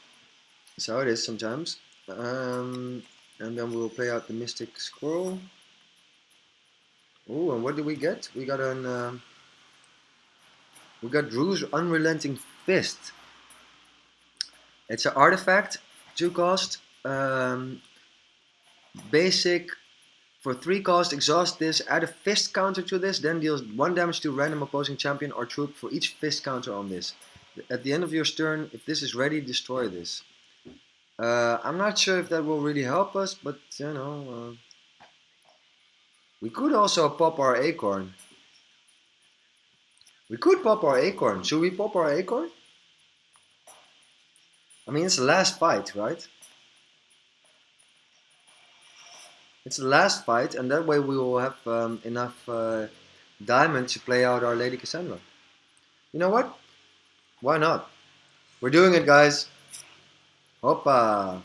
That's how it is sometimes. And then we'll play out the Mystic Scroll. Oh, and what do we get? We got Drew's Unrelenting Fist. It's an artifact, 2 cost, basic. For 3 cost, exhaust this, add a fist counter to this, then deals 1 damage to random opposing champion or troop for each fist counter on this. At the end of your turn, if this is ready, destroy this. I'm not sure if that will really help us, but you know, we could also pop our Acorn. We could pop our Acorn. Should we pop our Acorn? I mean, it's the last fight, right? It's the last fight, and that way we will have enough diamond to play out our Lady Cassandra. You know what? Why not? We're doing it, guys. Hoppa!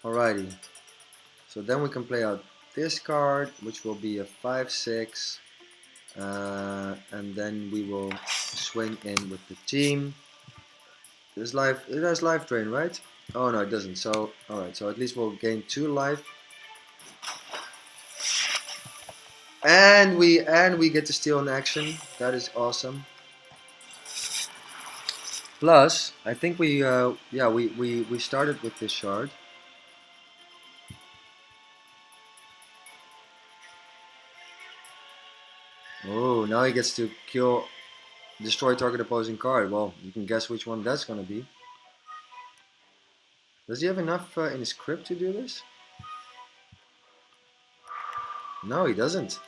Alrighty. So then we can play out this card, which will be a 5/6. And then we will swing in with the team. It has life drain, right? Oh no, it doesn't. So alright, so at least we'll gain 2 life. And we get to steal an action. That is awesome. Plus, I think we started with this shard. Oh, now he gets to destroy target opposing card. Well, you can guess which one that's gonna be. Does he have enough in his crypt to do this? No, he doesn't.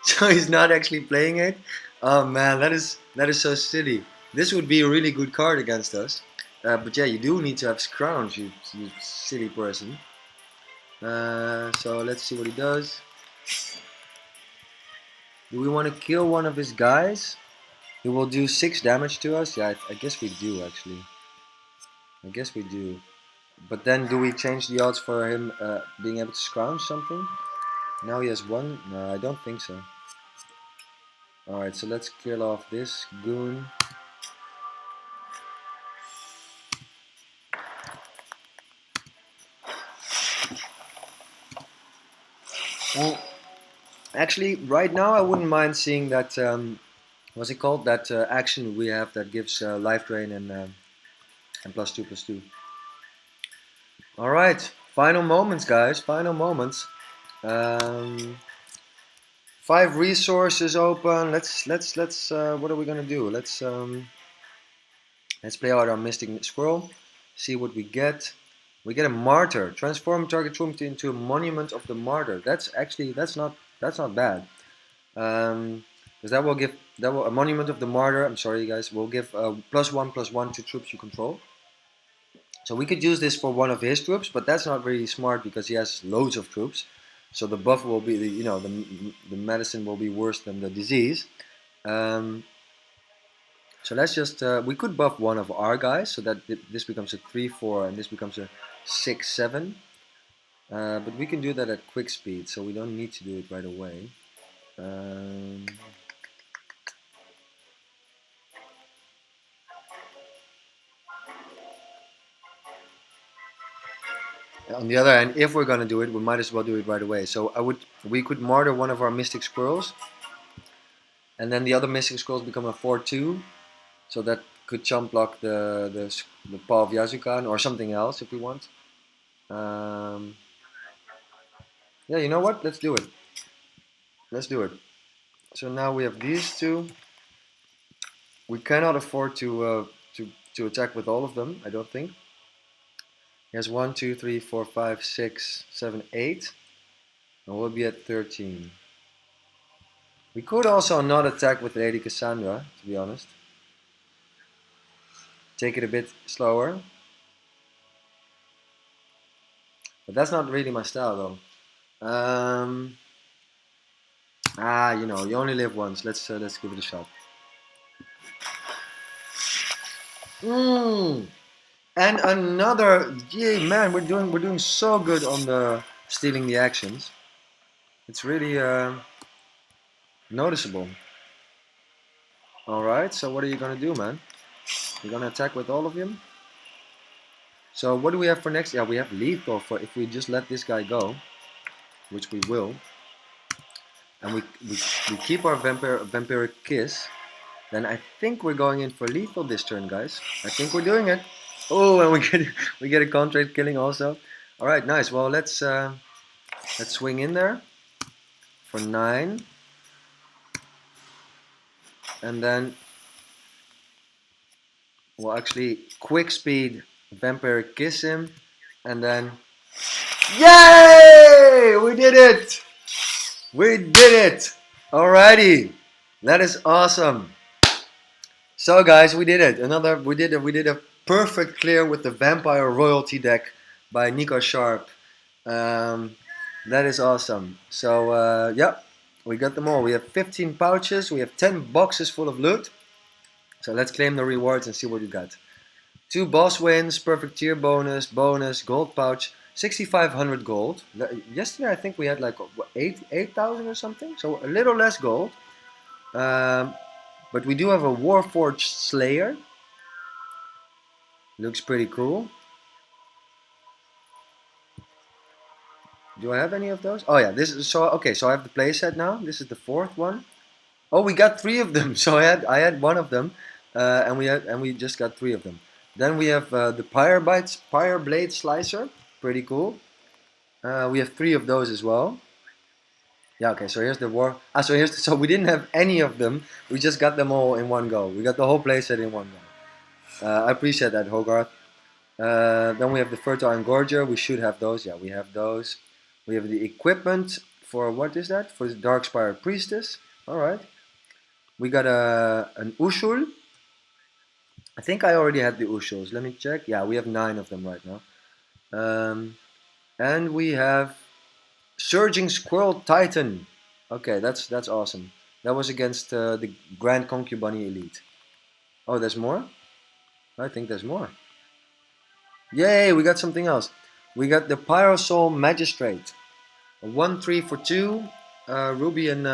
So he's not actually playing it. Oh man, that is so silly. This would be a really good card against us. But yeah, you do need to have Scrounge, you silly person. So let's see what he does. Do we want to kill one of his guys? He will do 6 damage to us. Yeah, I guess we do actually. I guess we do. But then do we change the odds for him being able to scrounge something? Now he has 1? No, I don't think so. Alright, so let's kill off this goon. Well, actually, right now I wouldn't mind seeing that, what's it called? That action we have that gives life drain and +2/+2. Alright, final moments, guys, final moments. 5 resources open. Let's what are we gonna do? Let's play out our Mystic Squirrel, see what we get. We get a Martyr. Transform target troop into a Monument of the Martyr. That's not bad. Because that will give a Monument of the Martyr. I'm sorry, guys. Will give +1/+1 to troops you control. So we could use this for one of his troops, but that's not really smart because he has loads of troops. So the buff will be the medicine will be worse than the disease. So let's just we could buff one of our guys so that this becomes a 3/4 and this becomes a 6/7. But we can do that at quick speed, so we don't need to do it right away. On the other hand, if we're gonna do it, we might as well do it right away. So we could martyr one of our Mystic Squirrels, and then the other Mystic Squirrels become a 4/2. So that could chump block the Paw of Yazukan or something else if we want. Yeah, you know what? Let's do it. Let's do it. So now we have these two. We cannot afford to attack with all of them, I don't think. He has 1, 2, 3, 4, 5, 6, 7, 8. And we'll be at 13. We could also not attack with Lady Cassandra, to be honest. Take it a bit slower. But that's not really my style though. You know, you only live once. Let's give it a shot. And another, yeah, man, we're doing so good on the stealing the actions. It's really noticeable. All right, so what are you gonna do, man? We're gonna attack with all of them. So what do we have for next? Yeah, we have lethal for if we just let this guy go, which we will, and we keep our vampiric kiss. Then I think we're going in for lethal this turn, guys. I think we're doing it. Oh, and we get a contract killing also. All right, nice. Well, let's swing in there for 9, and then we'll actually quick speed vampiric kiss him, and then yay! We did it! We did it! Alrighty, that is awesome. So guys, we did it. We did a perfect clear with the Vampire Royalty deck by Nico Sharp. That is awesome. So yeah, we got them all. We have 15 pouches. We have 10 boxes full of loot. So let's claim the rewards and see what we got. 2 boss wins, perfect tier bonus, gold pouch, 6,500 gold. Yesterday I think we had like 8,000 or something. So a little less gold. But we do have a Warforged Slayer. Looks pretty cool. Do I have any of those? Oh yeah, this is so okay. So I have the playset now. This is the 4th one. Oh, we got 3 of them. So I had 1 of them, and we just got 3 of them. Then we have the Pyre Blade Slicer. Pretty cool. We have 3 of those as well. Yeah, okay, so here's the war. So we didn't have any of them. We just got them all in one go. We got the whole playset in one go. I appreciate that, Hogarth. Then we have the Fertile Engorger. We should have those. Yeah, we have those. We have the equipment for, what is that? For the Darkspire Priestess. Alright. We got an Ushul. I think I already had the Ushuls. Let me check. Yeah, we have 9 of them right now. And we have Surging Squirrel Titan. Okay, that's awesome. That was against the Grand Concubine Elite. Oh, there's more? I think there's more. Yay, we got something else. We got the Pyrosoul Magistrate. A 1/3 for 2, ruby and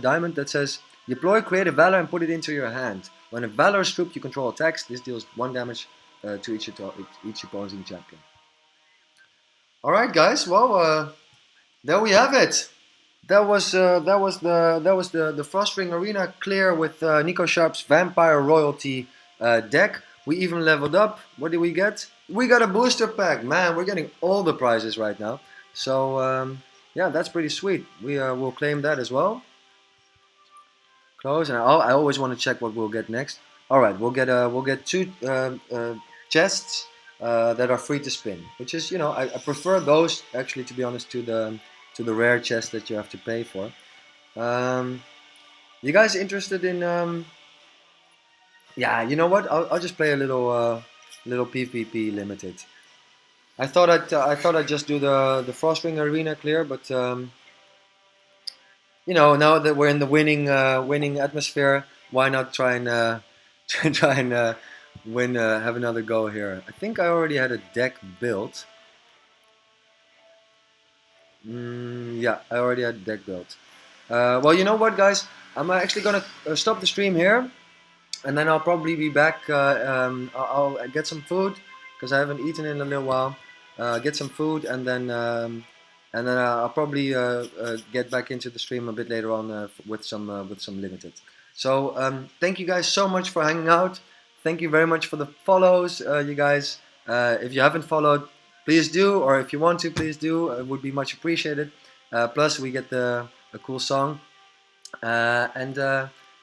diamond, that says deploy Creative Valor and put it into your hand. When a Valorous troop you control attacks, this deals 1 damage to each opposing champion. Alright guys, well there we have it. That was the Frostring Arena clear with Nico Sharp's Vampire Royalty deck. We even leveled up. What did we get? We got a booster pack. Man, we're getting all the prizes right now. So yeah, that's pretty sweet. We will claim that as well. Close, and I always want to check what we'll get next. All right, we'll get 2 chests that are free to spin, which is, you know, I prefer those actually, to be honest, to the rare chest that you have to pay for. You guys interested in? Yeah, you know what? I'll just play a little PvP limited. I thought I'd just do the Frostring Arena clear, but you know, now that we're in the winning atmosphere, why not try and win? Have another go here. I think I already had a deck built. Yeah, I already had a deck built. Well, you know what, guys? I'm actually gonna stop the stream here, and then I'll probably be back. I'll get some food because I haven't eaten in a little while. Get some food, and then I'll probably get back into the stream a bit later on with some limited. So thank you guys so much for hanging out. Thank you very much for the follows, you guys. If you haven't followed, please do, or if you want to, please do. It would be much appreciated. Plus, we get a cool song, and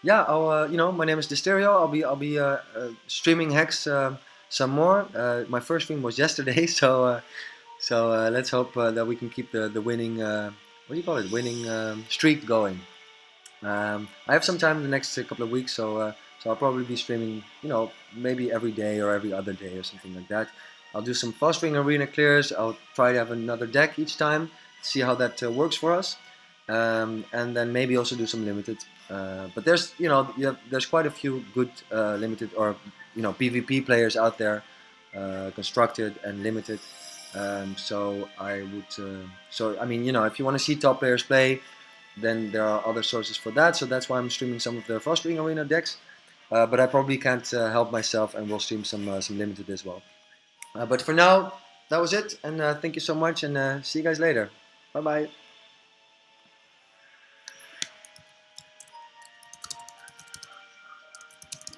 yeah, you know, my name is Disterio. I'll be streaming Hex some more. My first stream was yesterday, so let's hope that we can keep the winning what do you call it, winning streak going. I have some time in the next couple of weeks, so I'll probably be streaming, you know, maybe every day or every other day or something like that. I'll do some Frostring Arena clears. I'll try to have another deck each time, see how that works for us, and then maybe also do some limited. But there's, you know, there's quite a few good limited, or, you know, PvP players out there, constructed and limited. So I mean, you know, if you want to see top players play, then there are other sources for that. So that's why I'm streaming some of the Frostring Arena decks. but I probably can't help myself and will stream some limited as well. But for now, that was it, and thank you so much, and see you guys later. Bye bye.